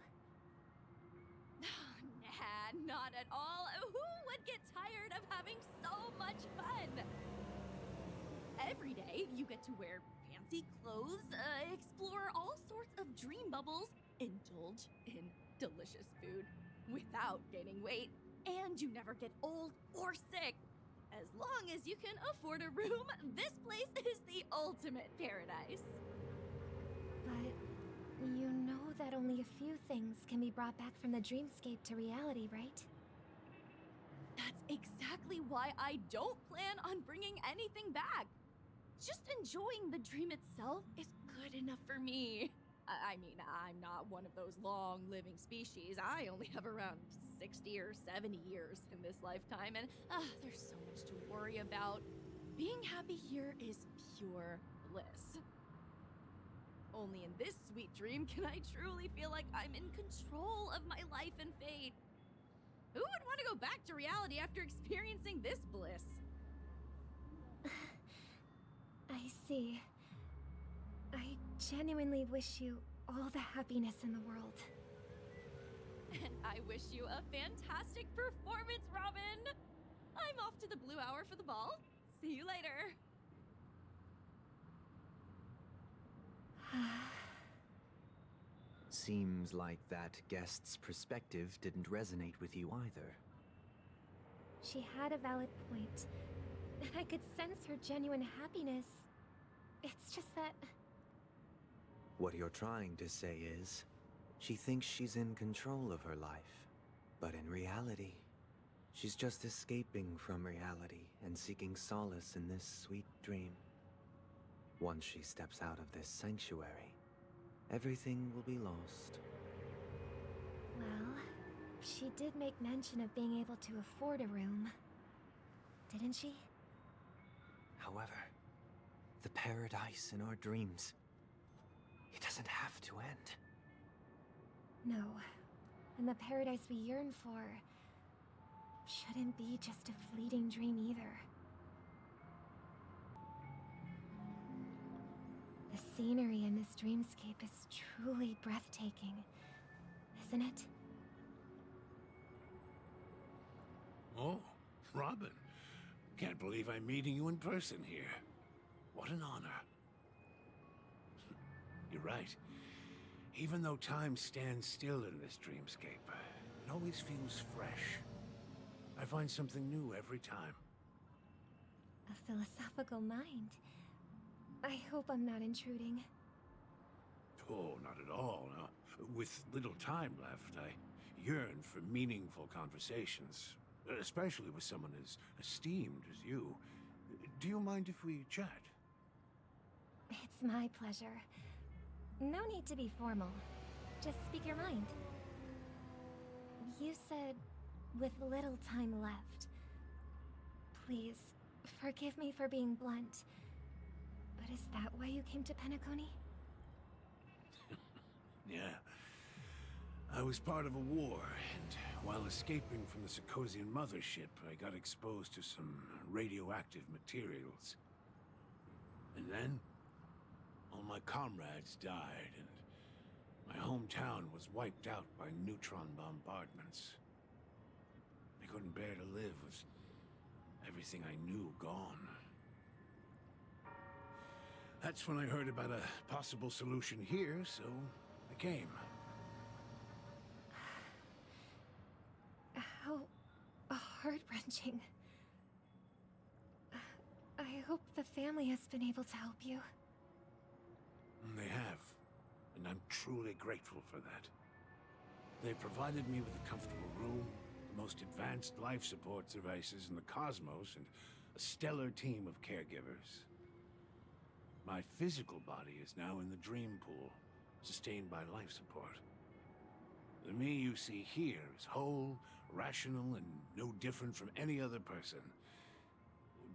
Nah, not at all. Who would get tired of having so much fun? Every day, you get to wear fancy clothes, explore all sorts of dream bubbles, indulge in delicious food without gaining weight, and you never get old or sick. As long as you can afford a room, this place is the ultimate paradise. But you know that only a few things can be brought back from the dreamscape to reality, right? That's exactly why I don't plan on bringing anything back. Just enjoying the dream itself is good enough for me. I mean, I'm not one of those long-living species. I only have around 60 or 70 years in this lifetime, and there's so much to worry about. Being happy here is pure bliss. Only in this sweet dream can I truly feel like I'm in control of my life and fate. Who would want to go back to reality after experiencing this bliss? I see. I genuinely wish you all the happiness in the world. And I wish you a fantastic performance, Robin! I'm off to the Blue Hour for the ball. See you later. Seems like that guest's perspective didn't resonate with you either. She had a valid point. I could sense her genuine happiness. It's just that... What you're trying to say is, she thinks she's in control of her life. But in reality, she's just escaping from reality and seeking solace in this sweet dream. Once she steps out of this sanctuary, everything will be lost. Well, she did make mention of being able to afford a room. Didn't she? However, the paradise in our dreams, it doesn't have to end. No. And the paradise we yearn for shouldn't be just a fleeting dream either. The scenery in this dreamscape is truly breathtaking, isn't it? Oh, Robin. Can't believe I'm meeting you in person here. What an honor. You're right. Even though time stands still in this dreamscape, it always feels fresh. I find something new every time. A philosophical mind. I hope I'm not intruding. Oh, not at all. No. With little time left, I yearn for meaningful conversations, especially with someone as esteemed as you. Do you mind if we chat? It's my pleasure. No need to be formal. Just speak your mind. You said, with little time left. Please, forgive me for being blunt. But is that why you came to Penacony? Yeah. I was part of a war, and while escaping from the Sarkosian mothership, I got exposed to some radioactive materials. And then, all my comrades died, and my hometown was wiped out by neutron bombardments. I couldn't bear to live with everything I knew gone. That's when I heard about a possible solution here, so I came. How heart-wrenching. I hope the family has been able to help you. They have, and I'm truly grateful for that. They provided me with a comfortable room, the most advanced life support devices in the cosmos, and a stellar team of caregivers. My physical body is now in the dream pool, sustained by life support. The me you see here is whole, rational, and no different from any other person.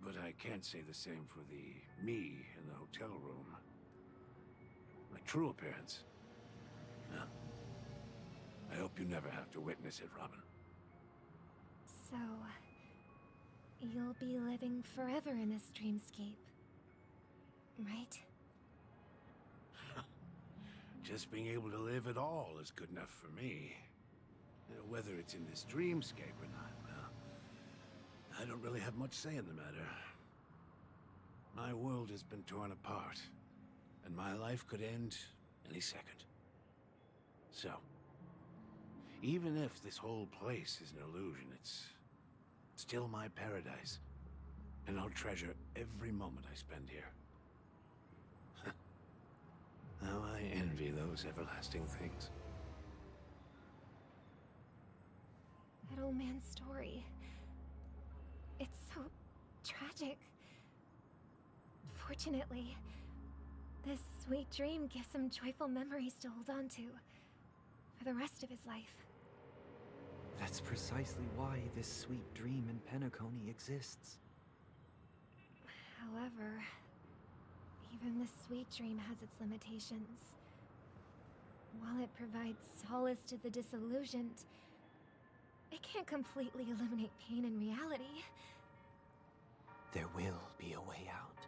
But I can't say the same for the me in the hotel room. My true appearance. Well, I hope you never have to witness it, Robin. So, you'll be living forever in this dreamscape, right? Just being able to live at all is good enough for me. Whether it's in this dreamscape or not, well, I don't really have much say in the matter. My world has been torn apart, and my life could end any second. So, Even if this whole place is an illusion, it's still my paradise. And I'll treasure every moment I spend here. How I envy those everlasting things. That old man's story. It's so tragic. Fortunately, this sweet dream gives him joyful memories to hold on to for the rest of his life. That's precisely why this sweet dream in Penacony exists. However, even this sweet dream has its limitations. While it provides solace to the disillusioned, it can't completely eliminate pain in reality. There will be a way out.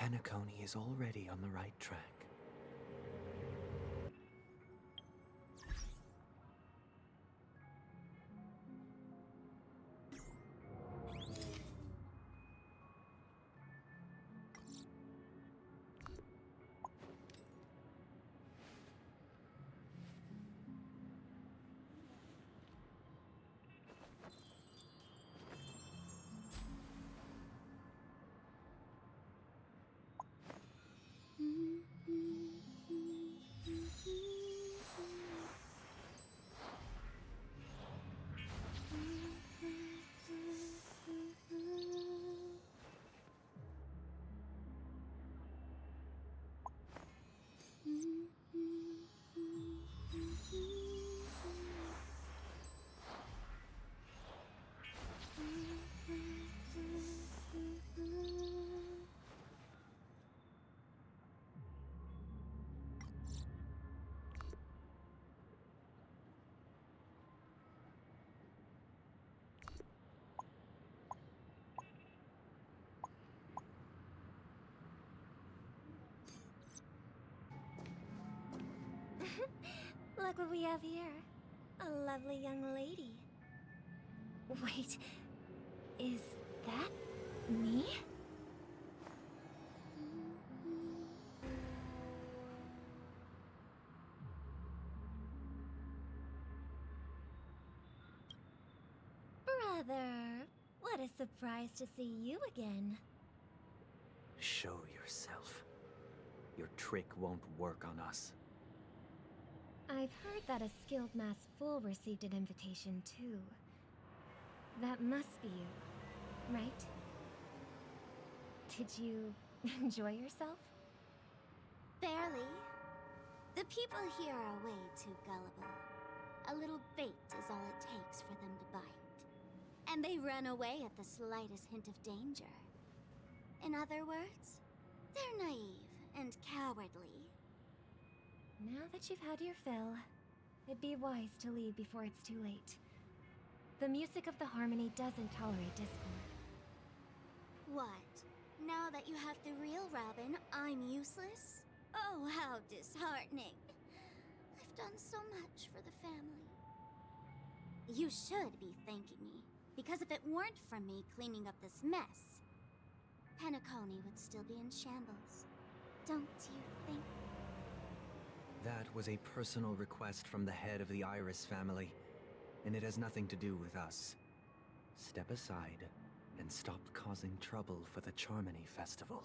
Penacony is already on the right track. Look what we have here. A lovely young lady. Wait, is that me? Brother, what a surprise to see you again. Show yourself. Your trick won't work on us. I've heard that a skilled mass fool received an invitation too. That must be you, right? Did you enjoy yourself? Barely. The people here are way too gullible. A little bait is all it takes for them to bite. And they run away at the slightest hint of danger. In other words, they're naive and cowardly. Now that you've had your fill, it'd be wise to leave before it's too late. The music of the harmony doesn't tolerate discord. What? Now that you have the real Robin, I'm useless? Oh, how disheartening. I've done so much for the family. You should be thanking me, because if it weren't for me cleaning up this mess, Penacony would still be in shambles. Don't you think? That was a personal request from the head of the Iris family, and it has nothing to do with us. Step aside and stop causing trouble for the Charmony Festival.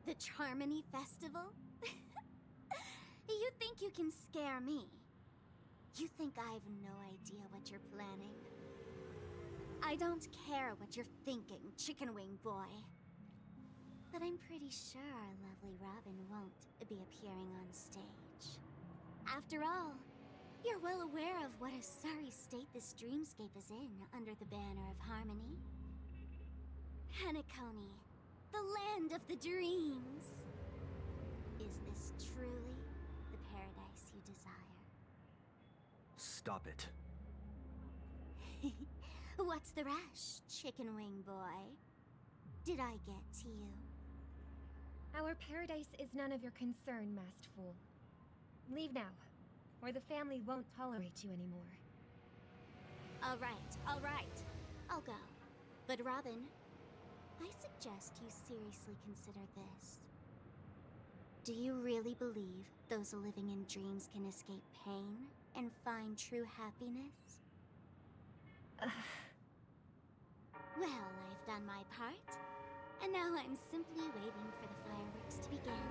The Charmony Festival? You think you can scare me? You think I've no idea what you're planning? I don't care what you're thinking, Chicken Wing Boy. But I'm pretty sure our lovely Robin won't be appearing on stage. After all, you're well aware of what a sorry state this dreamscape is in under the banner of harmony. Penacony, the land of the dreams. Is this truly the paradise you desire? Stop it. What's the rush, Chicken Wing Boy? Did I get to you? Our paradise is none of your concern, masked fool. Leave now, or the family won't tolerate you anymore. All right. I'll go. But Robin, I suggest you seriously consider this. Do you really believe those living in dreams can escape pain and find true happiness? Well, I've done my part, and now I'm simply waiting for the fireworks to begin.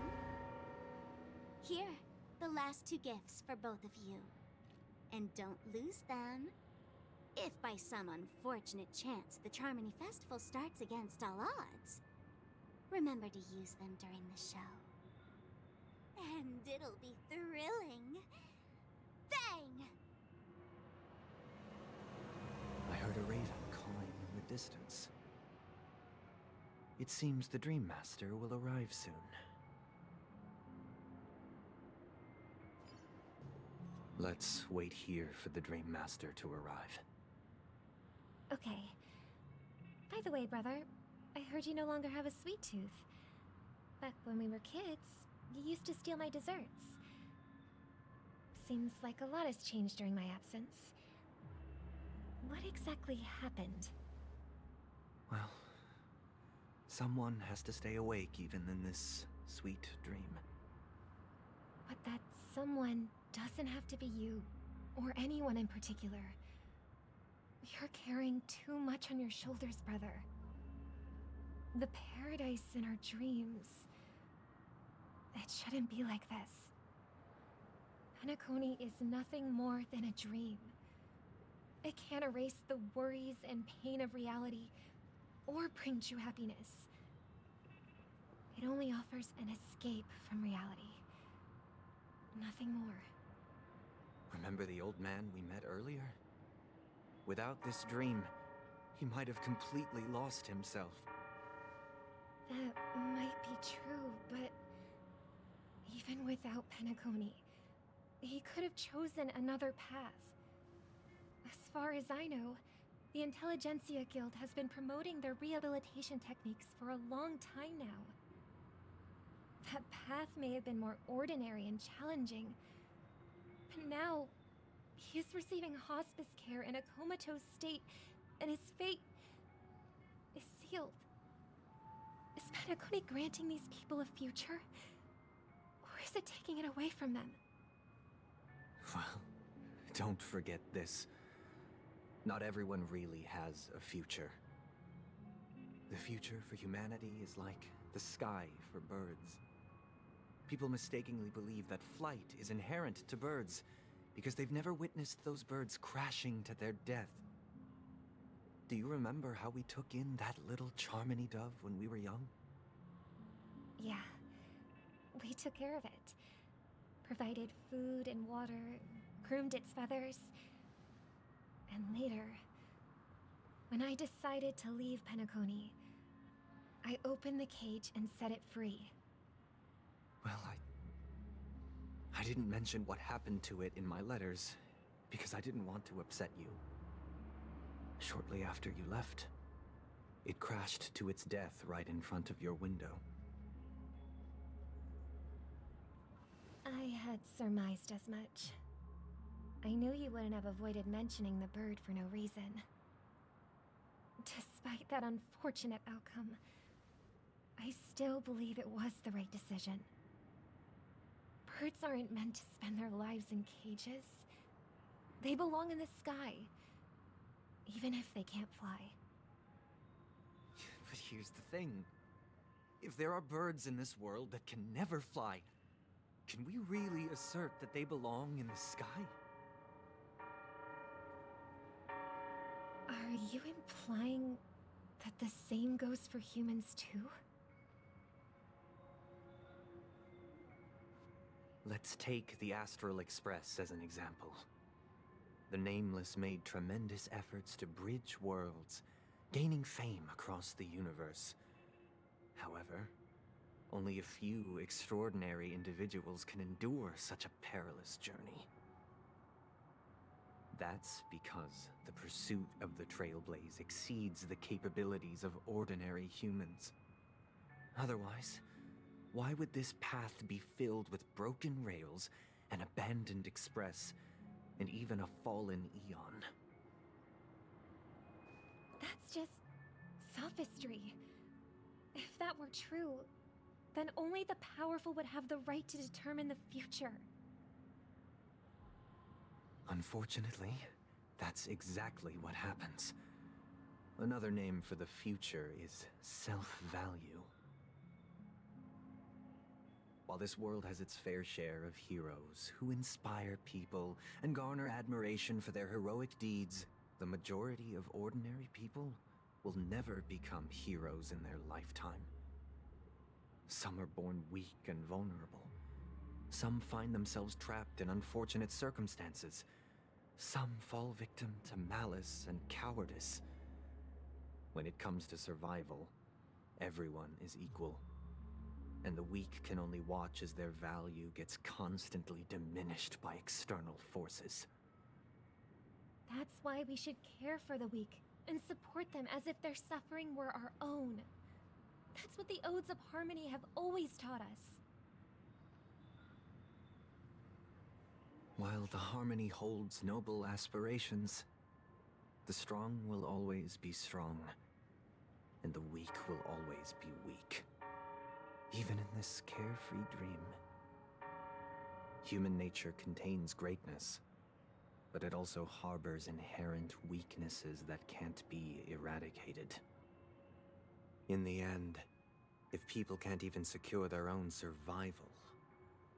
Here, the last 2 gifts for both of you. And don't lose them. If by some unfortunate chance the Charmony Festival starts against all odds, remember to use them during the show. And it'll be thrilling. Bang! I heard a raven calling in the distance. It seems the Dream Master will arrive soon. Let's wait here for the Dream Master to arrive. Okay. By the way, brother, I heard you no longer have a sweet tooth. Back when we were kids, you used to steal my desserts. Seems like a lot has changed during my absence. What exactly happened? Well, someone has to stay awake even in this sweet dream. But that someone doesn't have to be you, or anyone in particular. You're carrying too much on your shoulders, brother. The paradise in our dreams. It shouldn't be like this. Penacony is nothing more than a dream. It can't erase the worries and pain of reality, or bring true happiness. It only offers an escape from reality. Nothing more. Remember the old man we met earlier? Without this dream, he might have completely lost himself. That might be true, but even without Penacony, he could have chosen another path. As far as I know, the Intelligentsia Guild has been promoting their rehabilitation techniques for a long time now. That path may have been more ordinary and challenging, but now he is receiving hospice care in a comatose state, and his fate is sealed. Is Penacony granting these people a future? Or is it taking it away from them? Well, don't forget this. Not everyone really has a future. The future for humanity is like the sky for birds. People mistakenly believe that flight is inherent to birds because they've never witnessed those birds crashing to their death. Do you remember how we took in that little Charmony dove when we were young? Yeah. We took care of it. Provided food and water, groomed its feathers. And later, when I decided to leave Penacony, I opened the cage and set it free. Well, I didn't mention what happened to it in my letters because I didn't want to upset you. Shortly after you left, it crashed to its death right in front of your window. I had surmised as much. I knew you wouldn't have avoided mentioning the bird for no reason. Despite that unfortunate outcome, I still believe it was the right decision. Birds aren't meant to spend their lives in cages. They belong in the sky, even if they can't fly. But here's the thing. If there are birds in this world that can never fly, can we really assert that they belong in the sky? Are you implying that the same goes for humans too? Let's take the Astral Express as an example. The Nameless made tremendous efforts to bridge worlds, gaining fame across the universe. However, only a few extraordinary individuals can endure such a perilous journey. That's because the pursuit of the Trailblaze exceeds the capabilities of ordinary humans. Otherwise, why would this path be filled with broken rails, an abandoned express, and even a fallen eon? That's just sophistry. If that were true, then only the powerful would have the right to determine the future. Unfortunately, that's exactly what happens. Another name for the future is self-value. While this world has its fair share of heroes who inspire people and garner admiration for their heroic deeds, the majority of ordinary people will never become heroes in their lifetime. Some are born weak and vulnerable. Some find themselves trapped in unfortunate circumstances. Some fall victim to malice and cowardice. When it comes to survival, everyone is equal. And the weak can only watch as their value gets constantly diminished by external forces. That's why we should care for the weak and support them as if their suffering were our own. That's what the Odes of Harmony have always taught us. While the Harmony holds noble aspirations, the strong will always be strong, and the weak will always be weak. Even in this carefree dream. Human nature contains greatness, but it also harbors inherent weaknesses that can't be eradicated. In the end, if people can't even secure their own survival,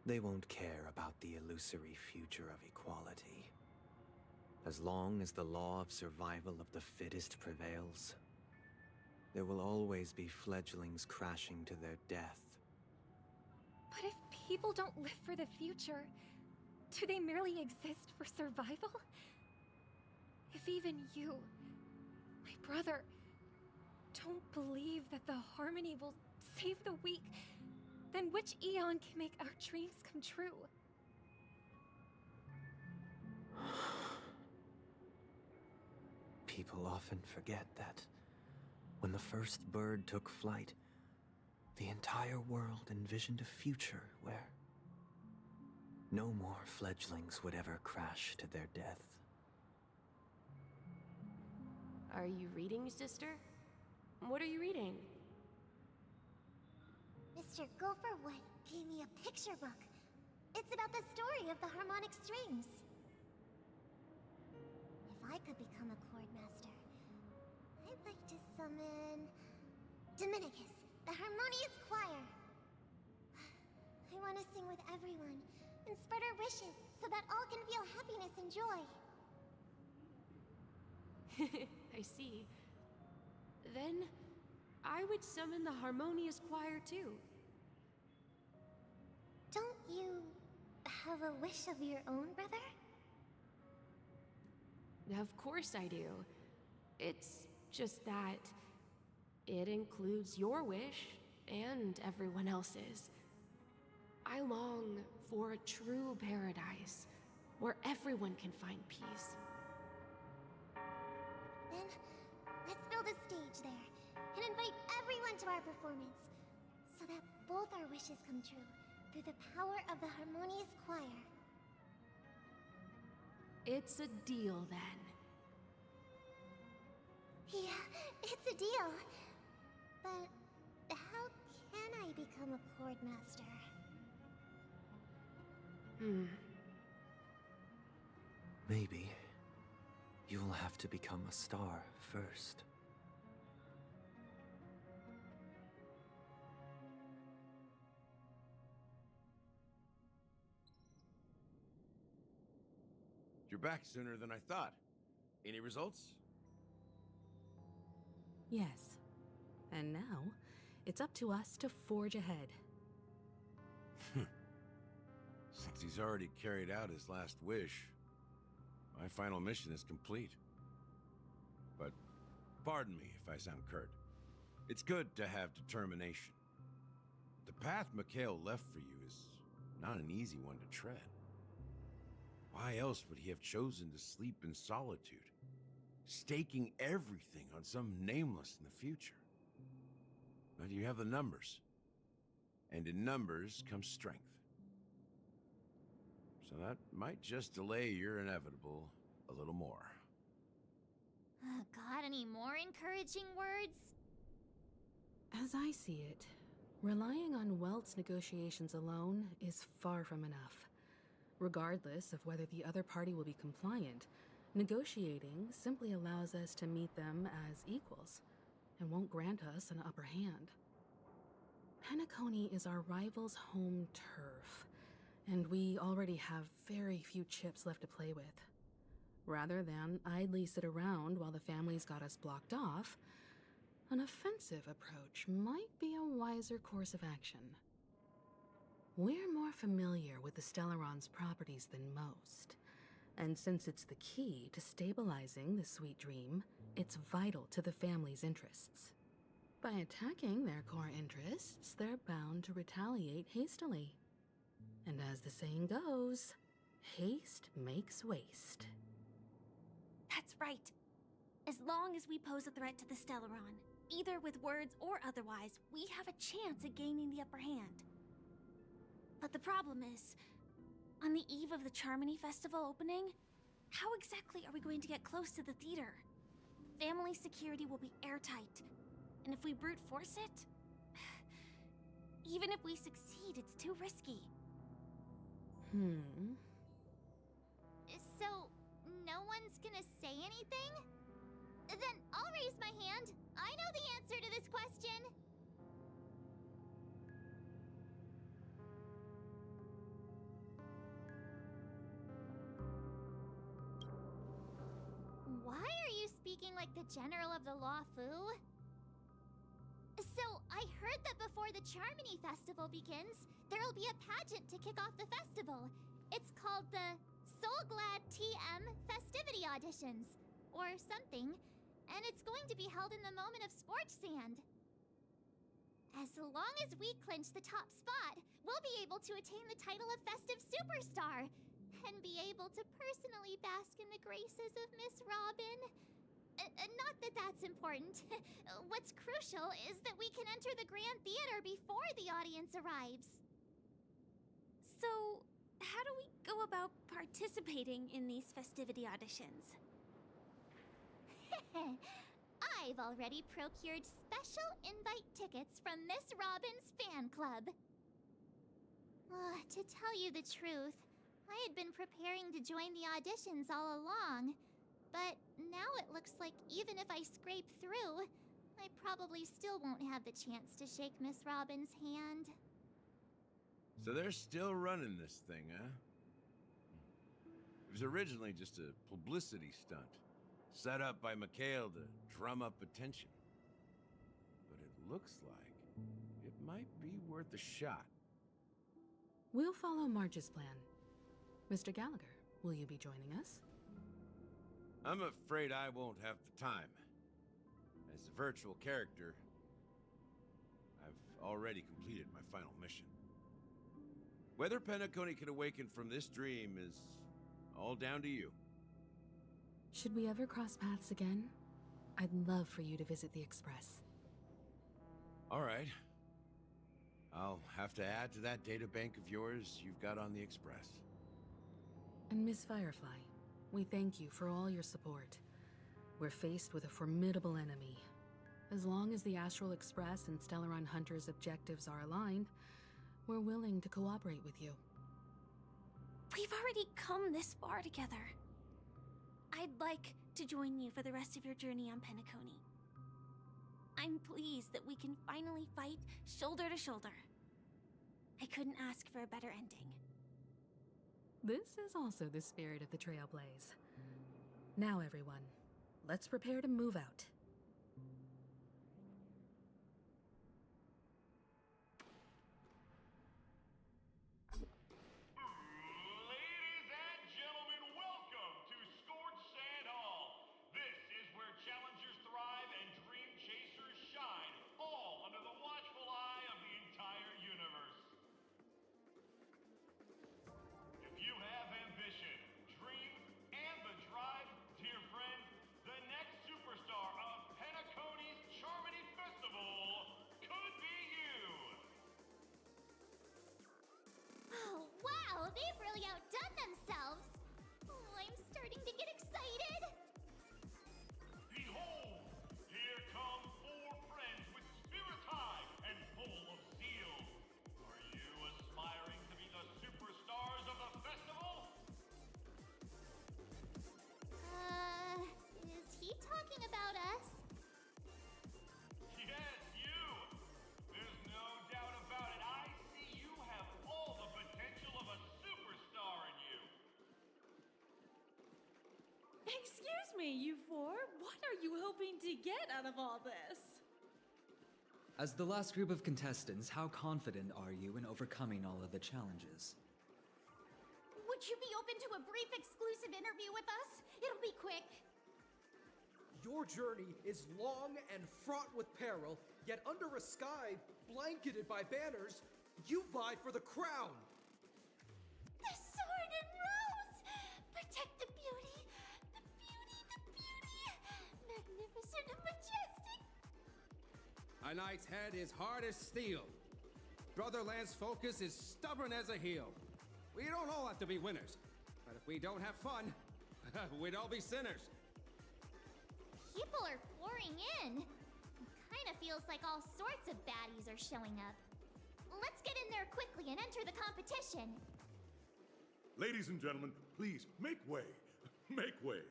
they won't care about the illusory future of equality. As long as the law of survival of the fittest prevails, there will always be fledglings crashing to their death. But if people don't live for the future, do they merely exist for survival? If even you, my brother, don't believe that the Harmony will save the weak, then which eon can make our dreams come true? People often forget that when the first bird took flight, the entire world envisioned a future where no more fledglings would ever crash to their death. Are you reading, sister? What are you reading? Mr. Gopherwood gave me a picture book. It's about the story of the harmonic strings. If I could become a chord master, I'd like to summon Dominicus, the harmonious choir. I want to sing with everyone and spread our wishes so that all can feel happiness and joy. I see. Then, I would summon the harmonious choir too. Don't you have a wish of your own, brother? Of course I do. It's just that it includes your wish and everyone else's. I long for a true paradise where everyone can find peace. Then, let's build a stage there and invite everyone to our performance so that both our wishes come true through the power of the harmonious choir. It's a deal then. Yeah, it's a deal. But how can I become a chord master? Maybe you'll have to become a star first. You're back sooner than I thought. Any results? Yes. And now, it's up to us to forge ahead. Since he's already carried out his last wish, my final mission is complete. But pardon me if I sound curt. It's good to have determination. The path Mikhail left for you is not an easy one to tread. Why else would he have chosen to sleep in solitude, staking everything on some nameless in the future? But you have the numbers, and in numbers comes strength. So that might just delay your inevitable a little more. Got any more encouraging words? As I see it, relying on Welt's negotiations alone is far from enough. Regardless of whether the other party will be compliant, negotiating simply allows us to meet them as equals and won't grant us an upper hand. Penacony is our rival's home turf, and we already have very few chips left to play with. Rather than idly sit around while the family's got us blocked off, an offensive approach might be a wiser course of action. We're more familiar with the Stellaron's properties than most, and since it's the key to stabilizing the sweet dream, it's vital to the family's interests. By attacking their core interests, they're bound to retaliate hastily. And as the saying goes, haste makes waste. That's right. As long as we pose a threat to the Stellaron, either with words or otherwise, we have a chance at gaining the upper hand. But the problem is, on the eve of the Charmony Festival opening, how exactly are we going to get close to the theater? Family security will be airtight, and if we brute force it, even if we succeed, it's too risky. So, no one's gonna say anything? Then I'll raise my hand. I know the answer to this question. Why are you speaking like the General of the Law Fu? So, I heard that before the Charmony Festival begins, there'll be a pageant to kick off the festival. It's called the Soulglad TM Festivity Auditions, or something, and it's going to be held in the moment of Scorch Sand. As long as we clinch the top spot, we'll be able to attain the title of Festive Superstar, and be able to personally bask in the graces of Miss Robin. Not that that's important. What's crucial is that we can enter the Grand Theater before the audience arrives. So, how do we go about participating in these festivity auditions? I've already procured special invite tickets from Miss Robin's fan club. To tell you the truth, I had been preparing to join the auditions all along, but now it looks like even if I scrape through, I probably still won't have the chance to shake Miss Robin's hand. So they're still running this thing, huh? It was originally just a publicity stunt, set up by Mikhail to drum up attention. But it looks like it might be worth a shot. We'll follow Marge's plan. Mr. Gallagher, will you be joining us? I'm afraid I won't have the time. As a virtual character, I've already completed my final mission. Whether Penacony can awaken from this dream is all down to you. Should we ever cross paths again? I'd love for you to visit the Express. All right. I'll have to add to that data bank of yours you've got on the Express. And Miss Firefly, we thank you for all your support. We're faced with a formidable enemy. As long as the Astral Express and Stellaron Hunter's objectives are aligned, we're willing to cooperate with you. We've already come this far together. I'd like to join you for the rest of your journey on Penacony. I'm pleased that we can finally fight shoulder to shoulder. I couldn't ask for a better ending. This is also the spirit of the Trailblaze. Now, everyone, let's prepare to move out. Ladies and gentlemen, welcome to Scorch Sand Hall. This is where challengers thrive and dream chasers shine, all under the watchful eye of the entire universe. If you have ambition, dream, and the drive, dear friend, the next superstar of Excuse me, you four. What are you hoping to get out of all this? As the last group of contestants, how confident are you in overcoming all of the challenges? Would you be open to a brief exclusive interview with us? It'll be quick. Your journey is long and fraught with peril, yet under a sky blanketed by banners, you vie for the crown. The sword and rose! Protect the beauty! The beauty, the beauty! Magnificent and majestic! A knight's head is hard as steel. Brother Lance's focus is stubborn as a heel. We don't all have to be winners, but if we don't have fun, we'd all be sinners. People are pouring in. It kind of feels like all sorts of baddies are showing up. Let's get in there quickly and enter the competition. Ladies and gentlemen, please make way. Make way.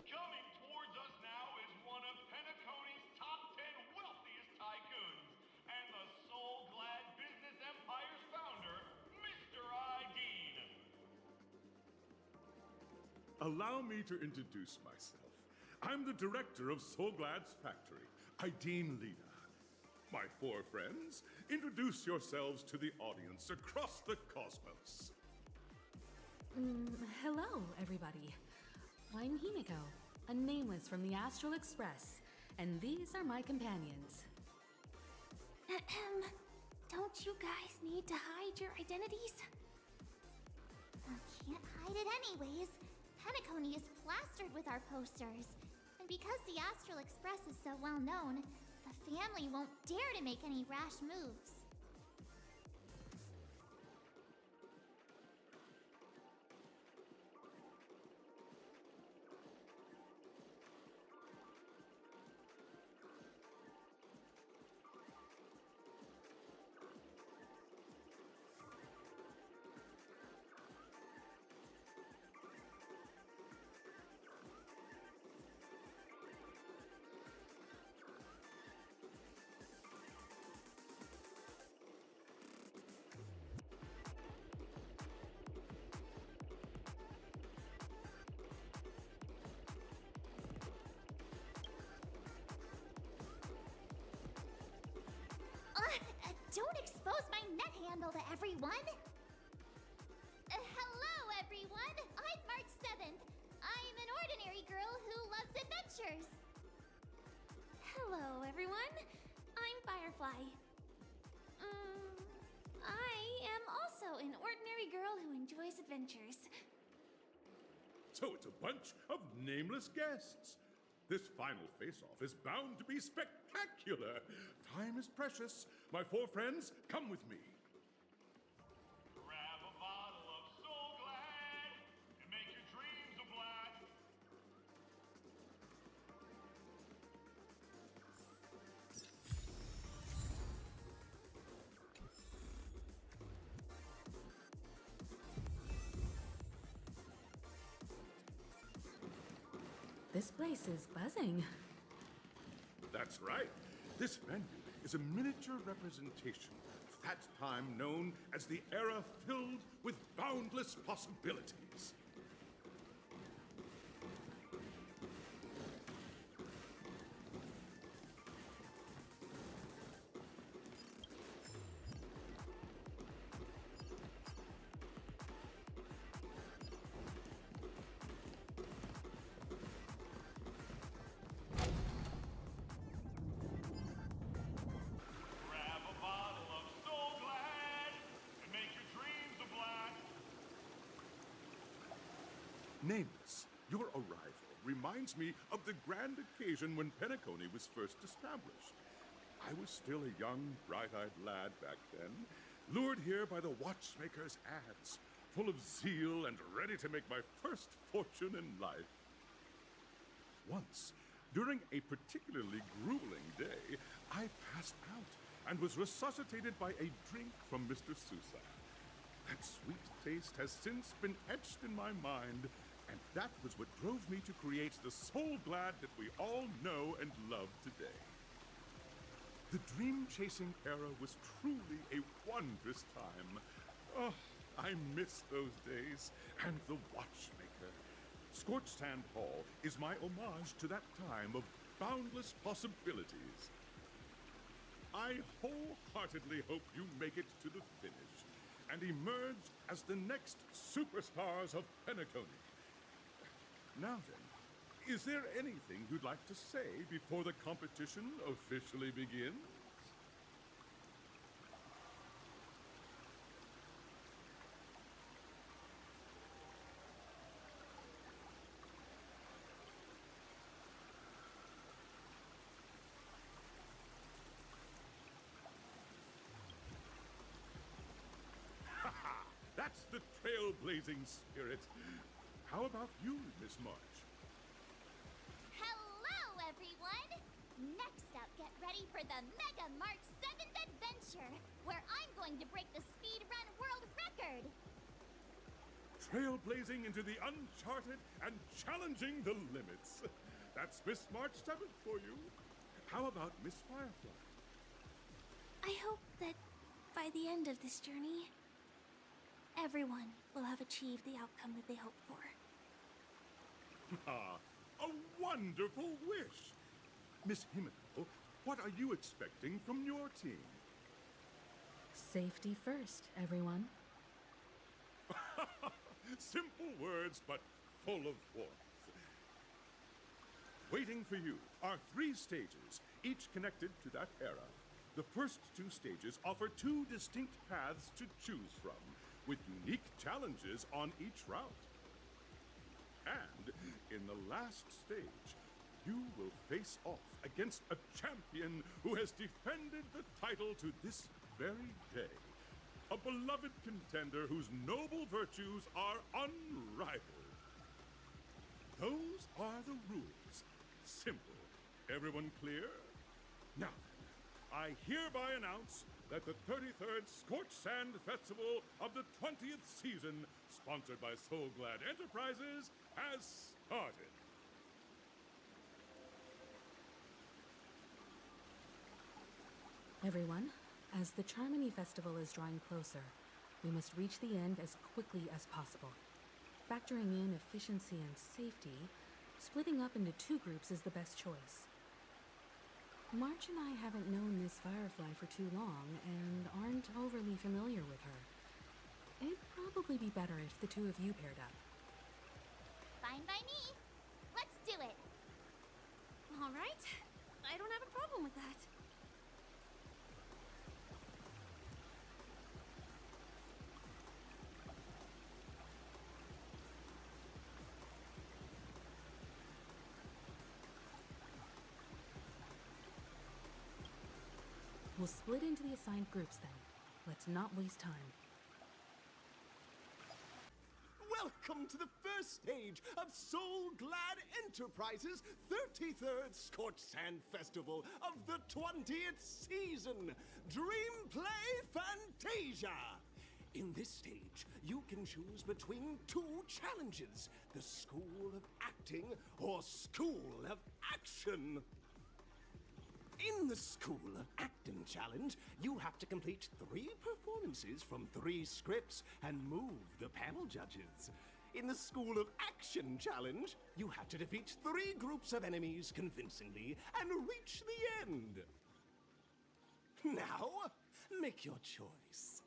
Coming towards us now is one of Penacony's top 10 wealthiest tycoons and the soul-glad business empire's founder, Mr. Dean. Allow me to introduce myself. I'm the director of Soulglad's factory, Ideen Lena. My four friends, introduce yourselves to the audience across the cosmos. Hello, everybody. I'm Himiko, a nameless from the Astral Express, and these are my companions. Don't you guys need to hide your identities? Can't hide it anyways. Penacony is plastered with our posters. And because the Astral Express is so well known, the family won't dare to make any rash moves. Don't expose my net handle to everyone! Hello, everyone! I'm March 7th. I'm an ordinary girl who loves adventures. Hello, everyone. I'm Firefly. I am also an ordinary girl who enjoys adventures. So it's a bunch of nameless guests. This final face-off is bound to be spectacular. Time is precious. My four friends, come with me. Grab a bottle of Soul Glad and make your dreams a blast. This place is buzzing. That's right. This venue is a miniature representation of that time known as the era filled with boundless possibilities. Grab a bottle of Soul Glad and make your dreams a blast. Nameless, your arrival reminds me of the grand occasion when Penacony was first established. I was still a young, bright-eyed lad back then, lured here by the watchmaker's ads, full of zeal and ready to make my first fortune in life. Once, during a particularly grueling day, I passed out and was resuscitated by a drink from Mr. Sousa. That sweet taste has since been etched in my mind, and that was what drove me to create the Soul Glad that we all know and love today. The dream-chasing era was truly a wondrous time. Oh, I miss those days, and the watchmaker. Scorched Sand Hall is my homage to that time of boundless possibilities. I wholeheartedly hope you make it to the finish and emerge as the next superstars of Penacony. Now then, is there anything you'd like to say before the competition officially begins? That's the trailblazing spirit. How about you, Miss March? Hello, everyone! Next up, get ready for the Mega March 7th adventure, where I'm going to break the speedrun world record! Trailblazing into the uncharted and challenging the limits. That's Miss March 7th for you. How about Miss Firefly? I hope that by the end of this journey, everyone will have achieved the outcome that they hoped for. Ah, a wonderful wish! Miss Himiko, what are you expecting from your team? Safety first, everyone. Simple words, but full of warmth. Waiting for you are 3 stages, each connected to that era. The first 2 stages offer 2 distinct paths to choose from, with unique challenges on each route. And in the last stage, you will face off against a champion who has defended the title to this very day. A beloved contender whose noble virtues are unrivaled. Those are the rules. Simple. Everyone clear? Now, I hereby announce that the 33rd Scorched Sand Festival of the 20th season, sponsored by Soul Glad Enterprises, has started. Everyone, as the Charmony Festival is drawing closer, we must reach the end as quickly as possible. Factoring in efficiency and safety, splitting up into 2 groups is the best choice. March and I haven't known Miss Firefly for too long and aren't overly familiar with her. It'd probably be better if the 2 of you paired up. Fine by me. Let's do it. All right. I don't have a problem with that. We'll split into the assigned groups then. Let's not waste time. Welcome to the first stage of Soul Glad Enterprises' 33rd Scorched Sand Festival of the 20th season, Dream Play Fantasia. In this stage, you can choose between 2 challenges, the School of Acting or School of Action. In the School of Acting Challenge, you have to complete 3 performances from 3 scripts and move the panel judges. In the School of Action Challenge, you have to defeat 3 groups of enemies convincingly and reach the end. Now, make your choice.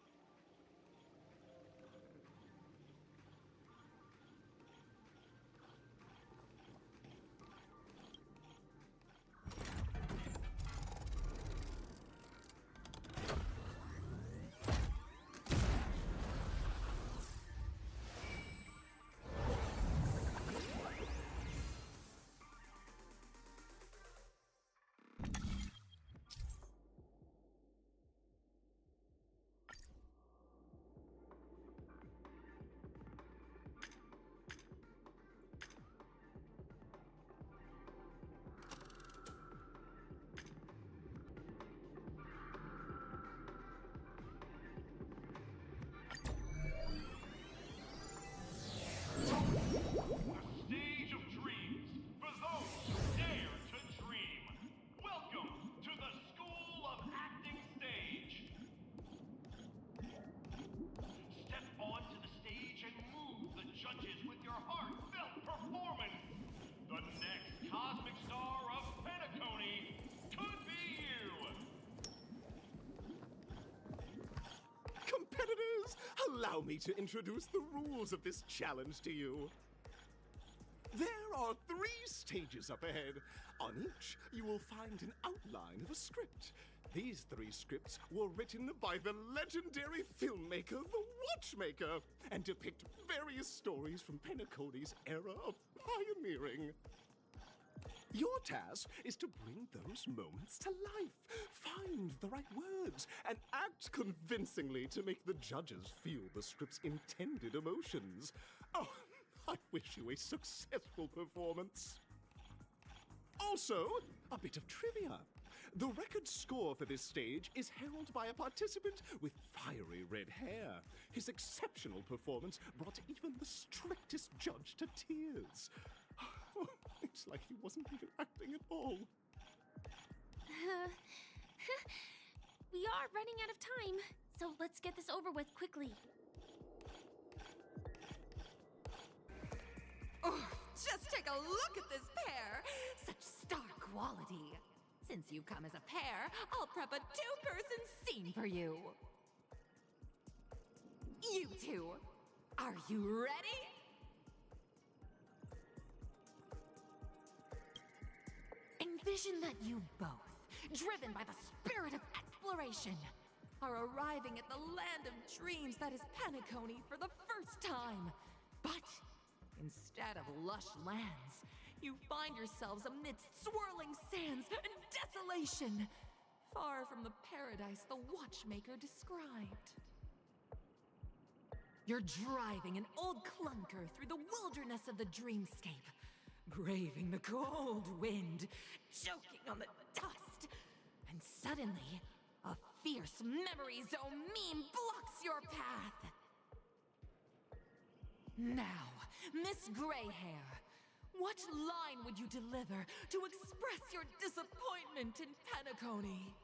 Stage of dreams for those who dare to dream. Welcome to the School of Acting stage. Step on allow me to introduce the rules of this challenge to you. There are 3 stages up ahead. On each, you will find an outline of a script. These 3 scripts were written by the legendary filmmaker, The Watchmaker, and depict various stories from Penacony's era of pioneering. Your task is to bring those moments to life, find the right words, and act convincingly to make the judges feel the script's intended emotions. Oh, I wish you a successful performance. Also, a bit of trivia. The record score for this stage is held by a participant with fiery red hair. His exceptional performance brought even the strictest judge to tears. It's like he wasn't even acting at all. We are running out of time, so let's get this over with quickly. Oh, just take a look at this pair! Such star quality. Since you've come as a pair, I'll prep a 2-person scene for you. You two, are you ready? Envision that you both, driven by the spirit of exploration, are arriving at the land of dreams that is Penacony for the first time. But instead of lush lands, you find yourselves amidst swirling sands and desolation, far from the paradise the Watchmaker described. You're driving an old clunker through the wilderness of the dreamscape, braving the cold wind, choking on the dust, and suddenly, a fierce memory zone meme blocks your path. Now, Miss Greyhair, what line would you deliver to express your disappointment in Penacony?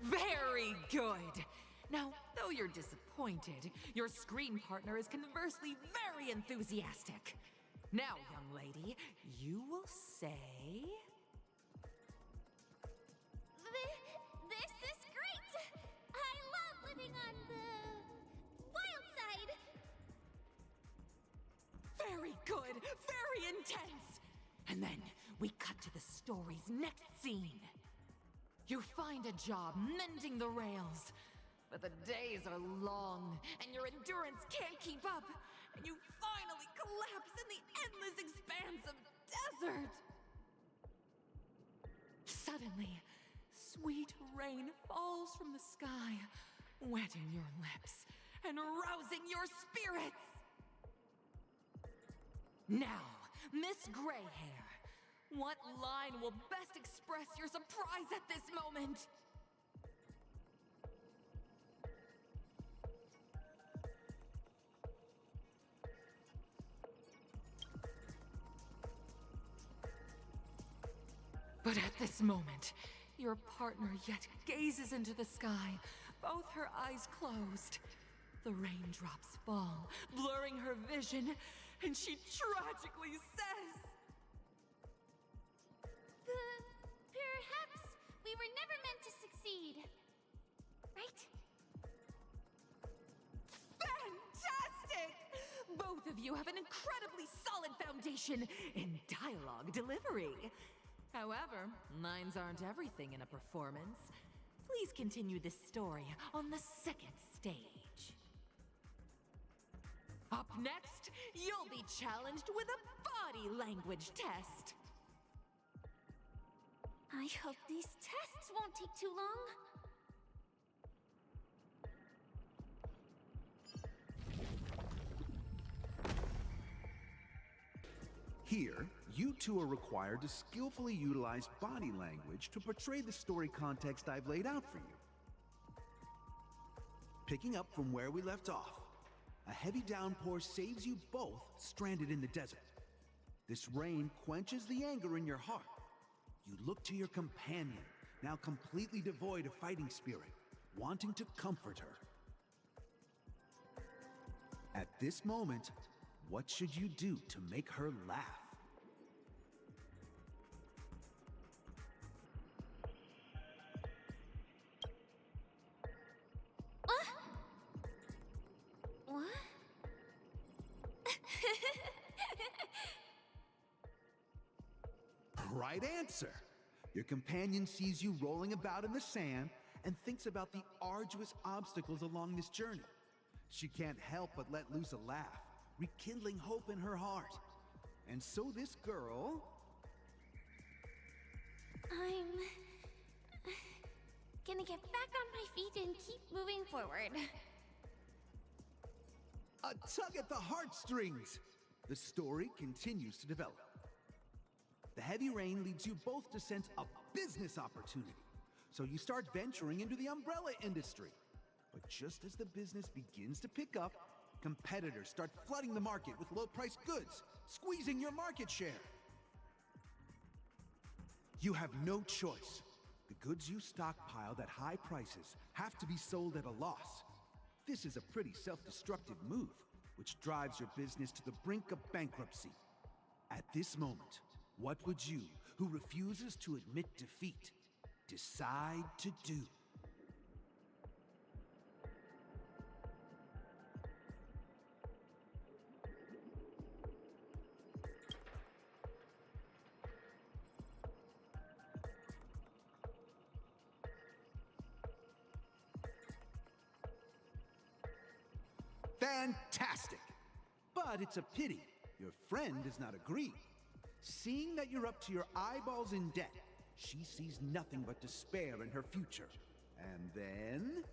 Very good! Now, though you're disappointed, your screen partner is conversely very enthusiastic. Now, young lady, you will say... This is great! I love living on the wild side! Very good! Very intense! And then, we cut to the story's next scene. You find a job mending the rails, but the days are long, and your endurance can't keep up, and you finally collapse in the endless expanse of desert! Suddenly, sweet rain falls from the sky, wetting your lips and rousing your spirits! Now, Miss Greyhair, what line will best express your surprise at this moment? But at this moment, your partner yet gazes into the sky, both her eyes closed. The raindrops fall, blurring her vision, and she tragically says... Perhaps we were never meant to succeed. Right? Fantastic! Both of you have an incredibly solid foundation in dialogue delivery. However, lines aren't everything in a performance. Please continue this story on the second stage. Up next, you'll be challenged with a body language test. I hope these tests won't take too long. Here, you two are required to skillfully utilize body language to portray the story context I've laid out for you. Picking up from where we left off, a heavy downpour saves you both stranded in the desert. This rain quenches the anger in your heart. You look to your companion, now completely devoid of fighting spirit, wanting to comfort her. At this moment, What should you do to make her laugh? What? Right answer! Your companion sees you rolling about in the sand and thinks about the arduous obstacles along this journey. She can't help but let loose a laugh, rekindling hope in her heart. And so this girl... I'm gonna get back on my feet and keep moving forward. A tug at the heartstrings! The story continues to develop. The heavy rain leads you both to sense a business opportunity. So you start venturing into the umbrella industry. But just as the business begins to pick up, competitors start flooding the market with low-priced goods, squeezing your market share. You have no choice. The goods you stockpiled at high prices have to be sold at a loss. This is a pretty self-destructive move, which drives your business to the brink of bankruptcy. At this moment, what would you, who refuses to admit defeat, decide to do? Fantastic! But it's a pity your friend does not agree. Seeing that you're up to your eyeballs in debt, she sees nothing but despair in her future. And then...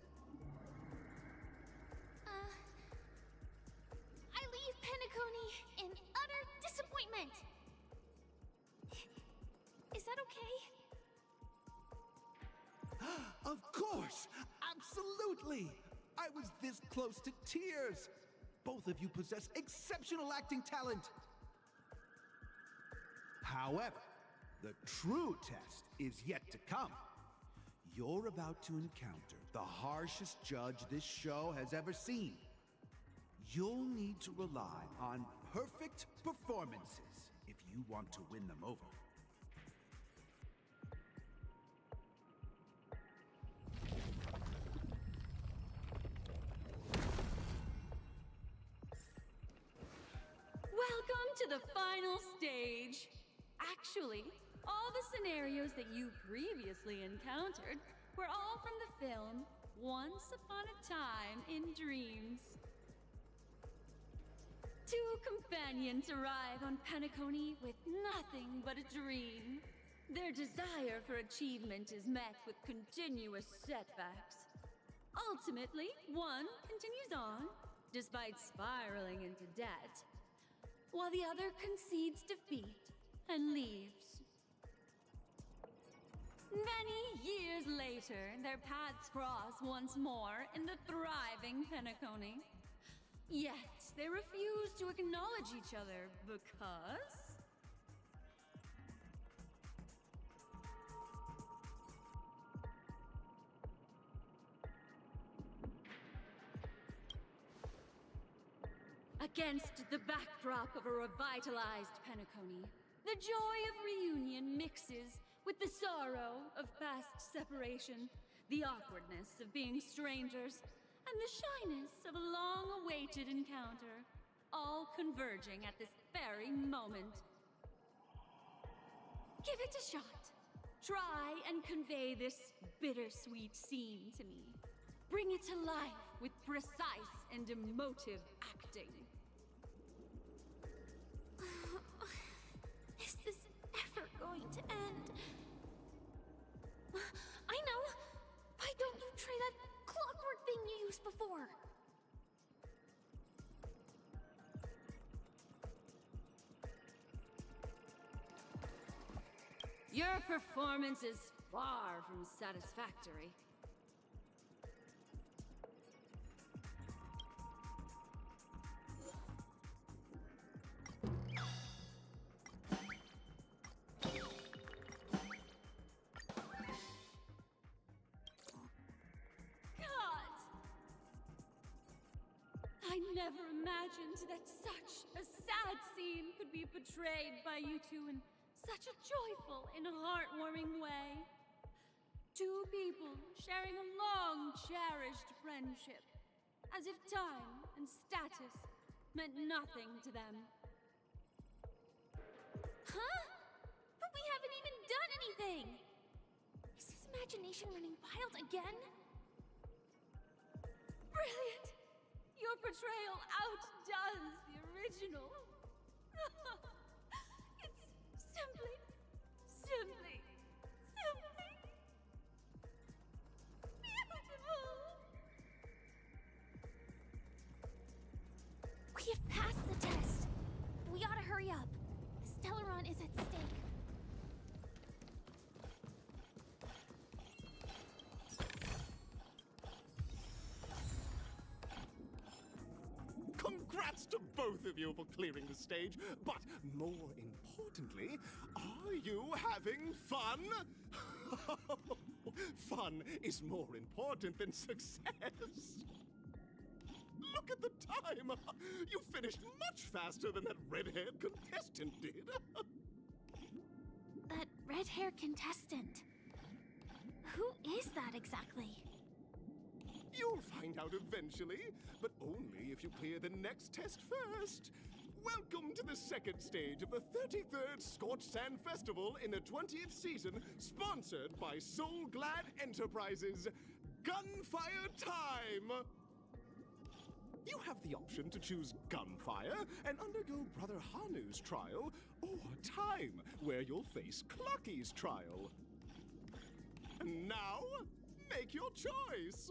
I leave Penacony in utter disappointment. Is that okay? Of course! Absolutely! I was this close to tears! Both of you possess exceptional acting talent! However, the true test is yet to come. You're about to encounter the harshest judge this show has ever seen. You'll need to rely on perfect performances if you want to win them over. Welcome to the final stage. Actually, all the scenarios that you previously encountered were all from the film Once Upon a Time in Dreams. Two companions arrive on Penacony with nothing but a dream. Their desire for achievement is met with continuous setbacks. Ultimately, one continues on, despite spiraling into debt, while the other concedes defeat and leaves. Many years later, their paths cross once more in the thriving Penacony. Yet, they refuse to acknowledge each other because... Against the backdrop of a revitalized Penacony, the joy of reunion mixes with the sorrow of past separation, the awkwardness of being strangers, and the shyness of a long-awaited encounter, all converging at this very moment. Give it a shot. Try and convey this bittersweet scene to me. Bring it to life with precise and emotive acting. Is this ever going to end? I know! Why don't you try that clockwork thing you used before? Your performance is far from satisfactory. I never imagined that such a sad scene could be portrayed by you two in such a joyful and heartwarming way. Two people sharing a long cherished friendship, as if time and status meant nothing to them. Huh? But we haven't even done anything! Is his imagination running wild again? Brilliant! Your portrayal outdoes the original. It's simply beautiful! We have passed the test! We ought to hurry up. The Stellaron is at stake. Congrats to both of you for clearing the stage, but more importantly, are you having fun? Fun is more important than success. Look at the time! You finished much faster than that red-haired contestant did. That red-haired contestant. Who is that exactly? You'll find out eventually, but only if you clear the next test first. Welcome to the second stage of the 33rd Scorched Sand Festival in the 20th season, sponsored by Soul Glad Enterprises. Gunfire time! You have the option to choose gunfire and undergo Brother Hanu's trial, or time, where you'll face Clucky's trial. Now, make your choice!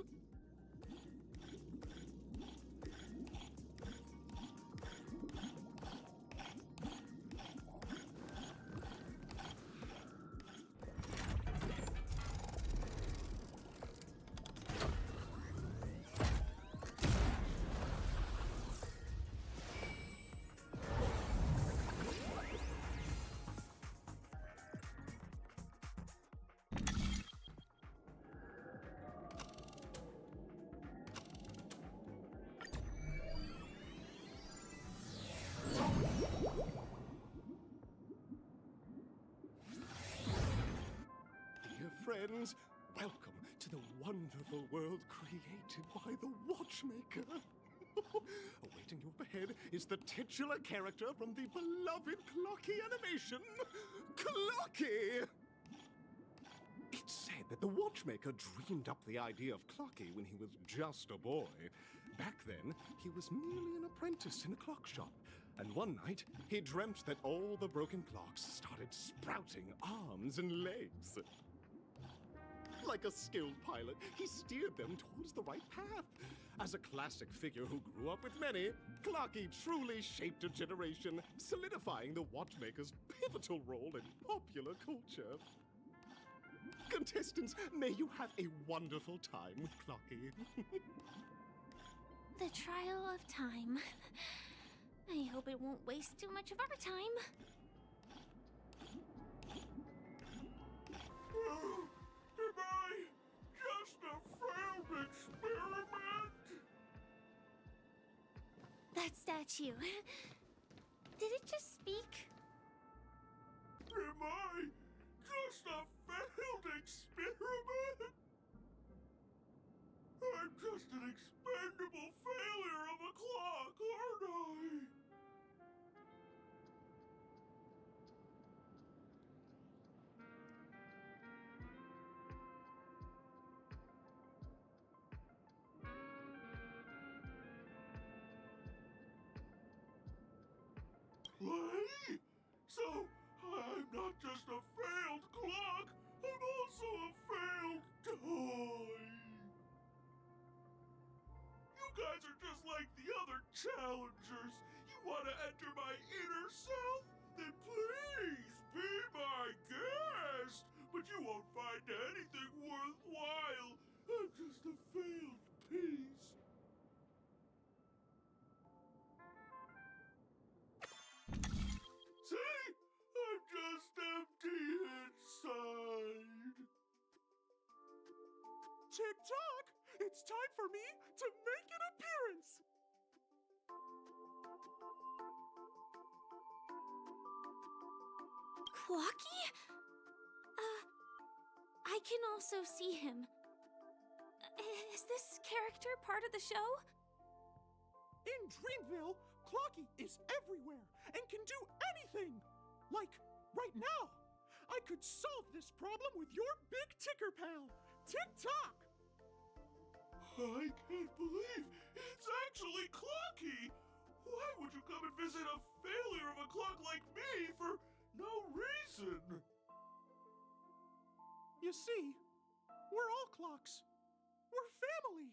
Friends, welcome to the wonderful world created by the Watchmaker. Awaiting you up ahead is the titular character from the beloved Clocky animation, Clocky! It's said that the Watchmaker dreamed up the idea of Clocky when he was just a boy. Back then, he was merely an apprentice in a clock shop. And one night, he dreamt that all the broken clocks started sprouting arms and legs. Like a skilled pilot, he steered them towards the right path. As a classic figure who grew up with many, Clocky truly shaped a generation, solidifying the Watchmaker's pivotal role in popular culture. Contestants, may you have a wonderful time with Clocky. The trial of time. I hope it won't waste too much of our time. Am I just a failed experiment? That statue. Did it just speak? Am I just a failed experiment? I'm just an expendable failure of a clock, aren't I? Play? So, I'm not just a failed clock, I'm also a failed toy. You guys are just like the other challengers. You want to enter my inner self? Then please be my guest. But you won't find anything worthwhile. I'm just a failed piece. See? I'm just empty inside. Tick-tock! It's time for me to make an appearance! Clocky? I can also see him. Is this character part of the show? In Dreamville, Clocky is everywhere and can do anything! Like, right now, I could solve this problem with your big ticker pal, Tick-Tock! I can't believe it's actually Clocky! Why would you come and visit a failure of a clock like me for no reason? You see, we're all clocks. We're family.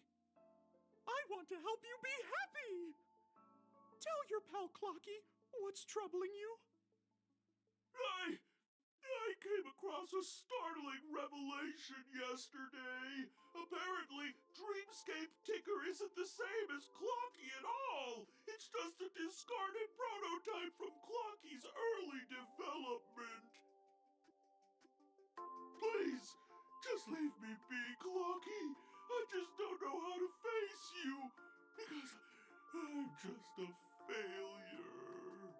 I want to help you be happy. Tell your pal Clocky what's troubling you. I came across a startling revelation yesterday. Apparently, Dreamscape Ticker isn't the same as Clocky at all. It's just a discarded prototype from Clocky's early development. Please, just leave me be, Clocky. I just don't know how to face you, because I'm just a failure.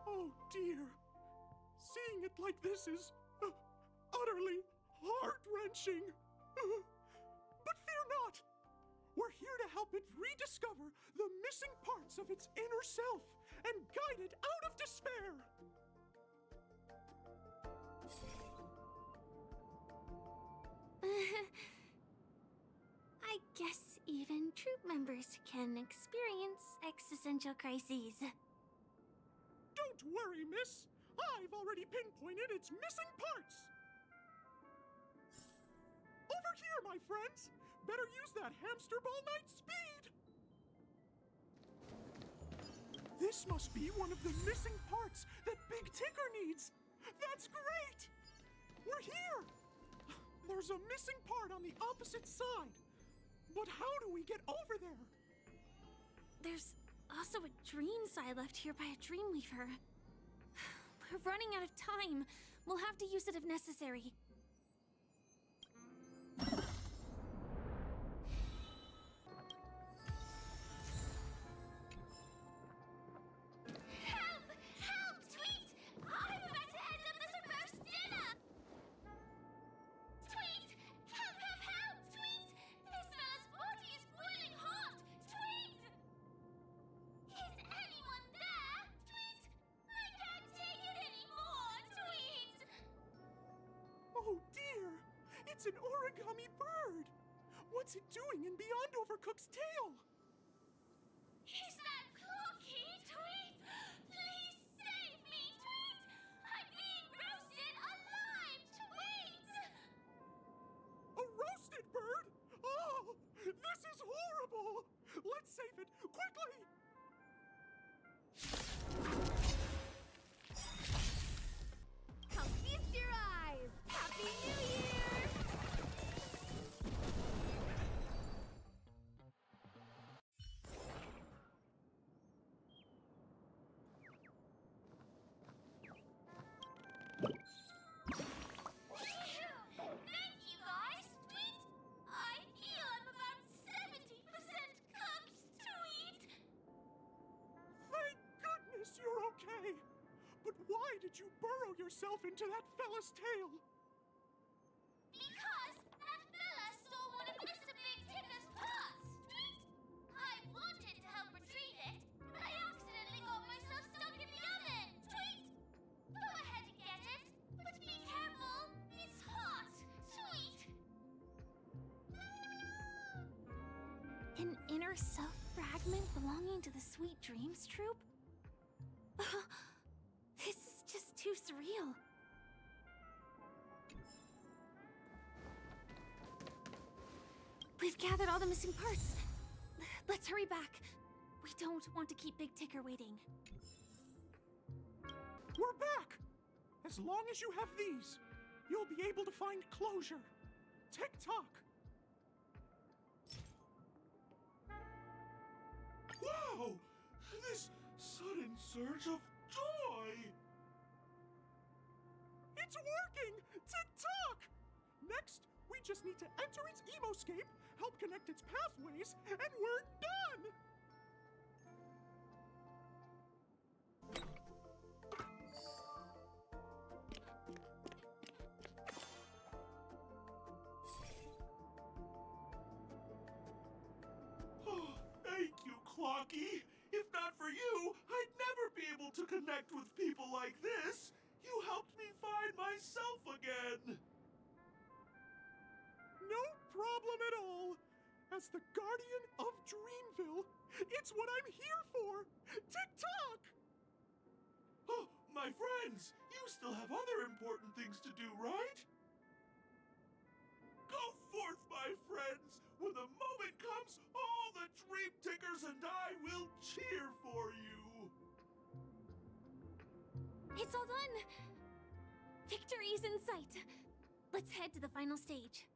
Oh dear. Seeing it like this is utterly heart-wrenching. But fear not. We're here to help it rediscover the missing parts of its inner self and guide it out of despair. I guess even troop members can experience existential crises. Don't worry, miss. I've already pinpointed its missing parts. Over here, my friends. Better use that hamster ball night speed. This must be one of the missing parts that Big Ticker needs. That's great. We're here. There's a missing part on the opposite side. But how do we get over there? There's also a dream side left here by a Dreamweaver. We're running out of time. We'll have to use it if necessary. Help! Help! Tweet! I'm about to end up as a roast dinner! Tweet! Help! Help! Help! Tweet! This fellow's body is boiling hot! Tweet! Is anyone there? Tweet! I can't take it anymore! Tweet! Oh dear! It's an origami bird! What's it doing in Beyond Overcooked's tail? Is that Clocky? Tweet! Please save me! Tweet! I'm being roasted alive! Tweet! A roasted bird? Oh! This is horrible! Let's save it! Quickly! Come feast your eyes! Happy New Year! Thank you, guys! Tweet! I feel I'm about 70% cooked! Tweet! Thank goodness you're okay! But why did you burrow yourself into that fella's tail? Because that fella stole one of Mr. Big Ticker's parts! Tweet! I wanted to help retrieve it, but I accidentally got myself stuck in the oven! Tweet! Go ahead and get it, but be careful! It's hot! Tweet! An inner self fragment belonging to the Sweet Dreams troupe? This is just too surreal. We've gathered all the missing parts. Let's hurry back. We don't want to keep Big Ticker waiting. We're back! As long as you have these, you'll be able to find closure. Tick-tock! Wow! This sudden surge of joy! It's working! Tick-tock! Next, we just need to enter its emoscape, help connect its pathways, and we're done! connect with people like this, you helped me find myself again. No problem at all. As the guardian of Dreamville, it's what I'm here for. Tick-tock! Oh, my friends, you still have other important things to do, right? Go forth, my friends. When the moment comes, all the Dream Tickers and I will cheer for you. It's all done! Victory's in sight. Let's head to the final stage.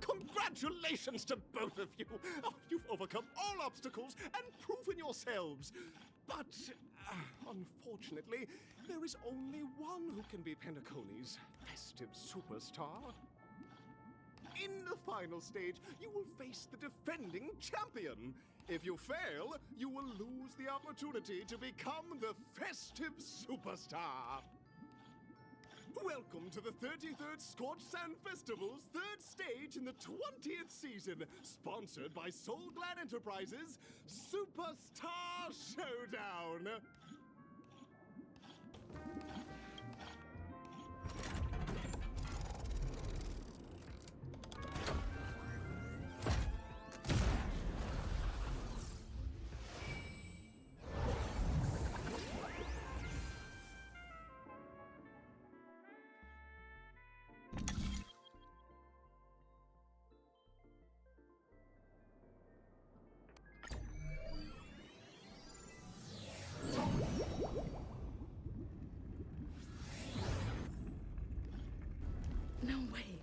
Congratulations to both of you! Oh, you've overcome all obstacles and proven yourselves. But, unfortunately, there is only one who can be Penacony's festive superstar. In the final stage, you will face the defending champion. If you fail, you will lose the opportunity to become the festive superstar. Welcome to the 33rd Scorch Sand Festival's third stage in the 20th season, sponsored by Soul Glad Enterprises' Superstar Showdown. No way.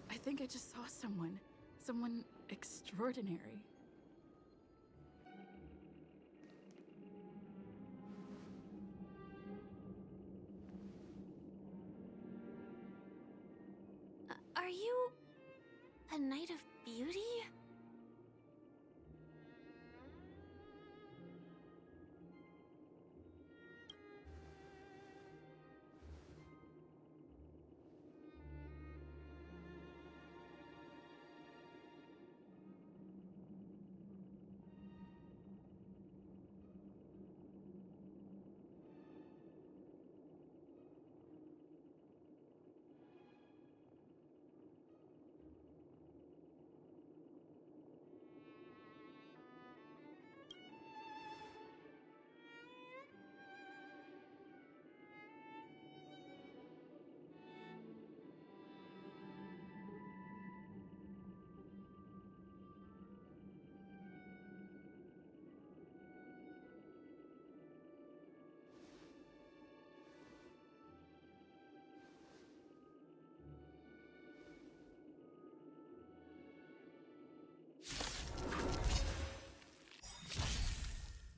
I think I just saw someone. Someone extraordinary. Are you a Knight of Beauty?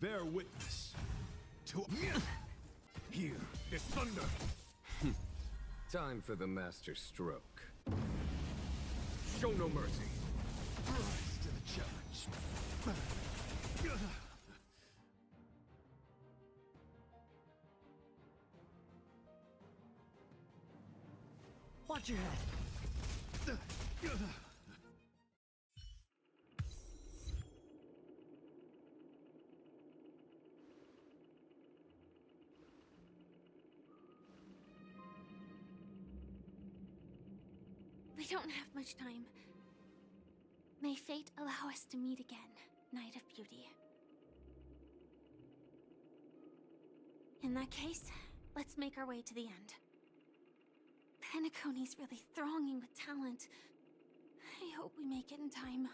Bear witness to here is thunder. Time for the master stroke. Show no mercy. Rise to the challenge. Watch your head. We don't have much time. May fate allow us to meet again, Knight of Beauty. In that case, let's make our way to the end. Penacony's really thronging with talent. I hope we make it in time.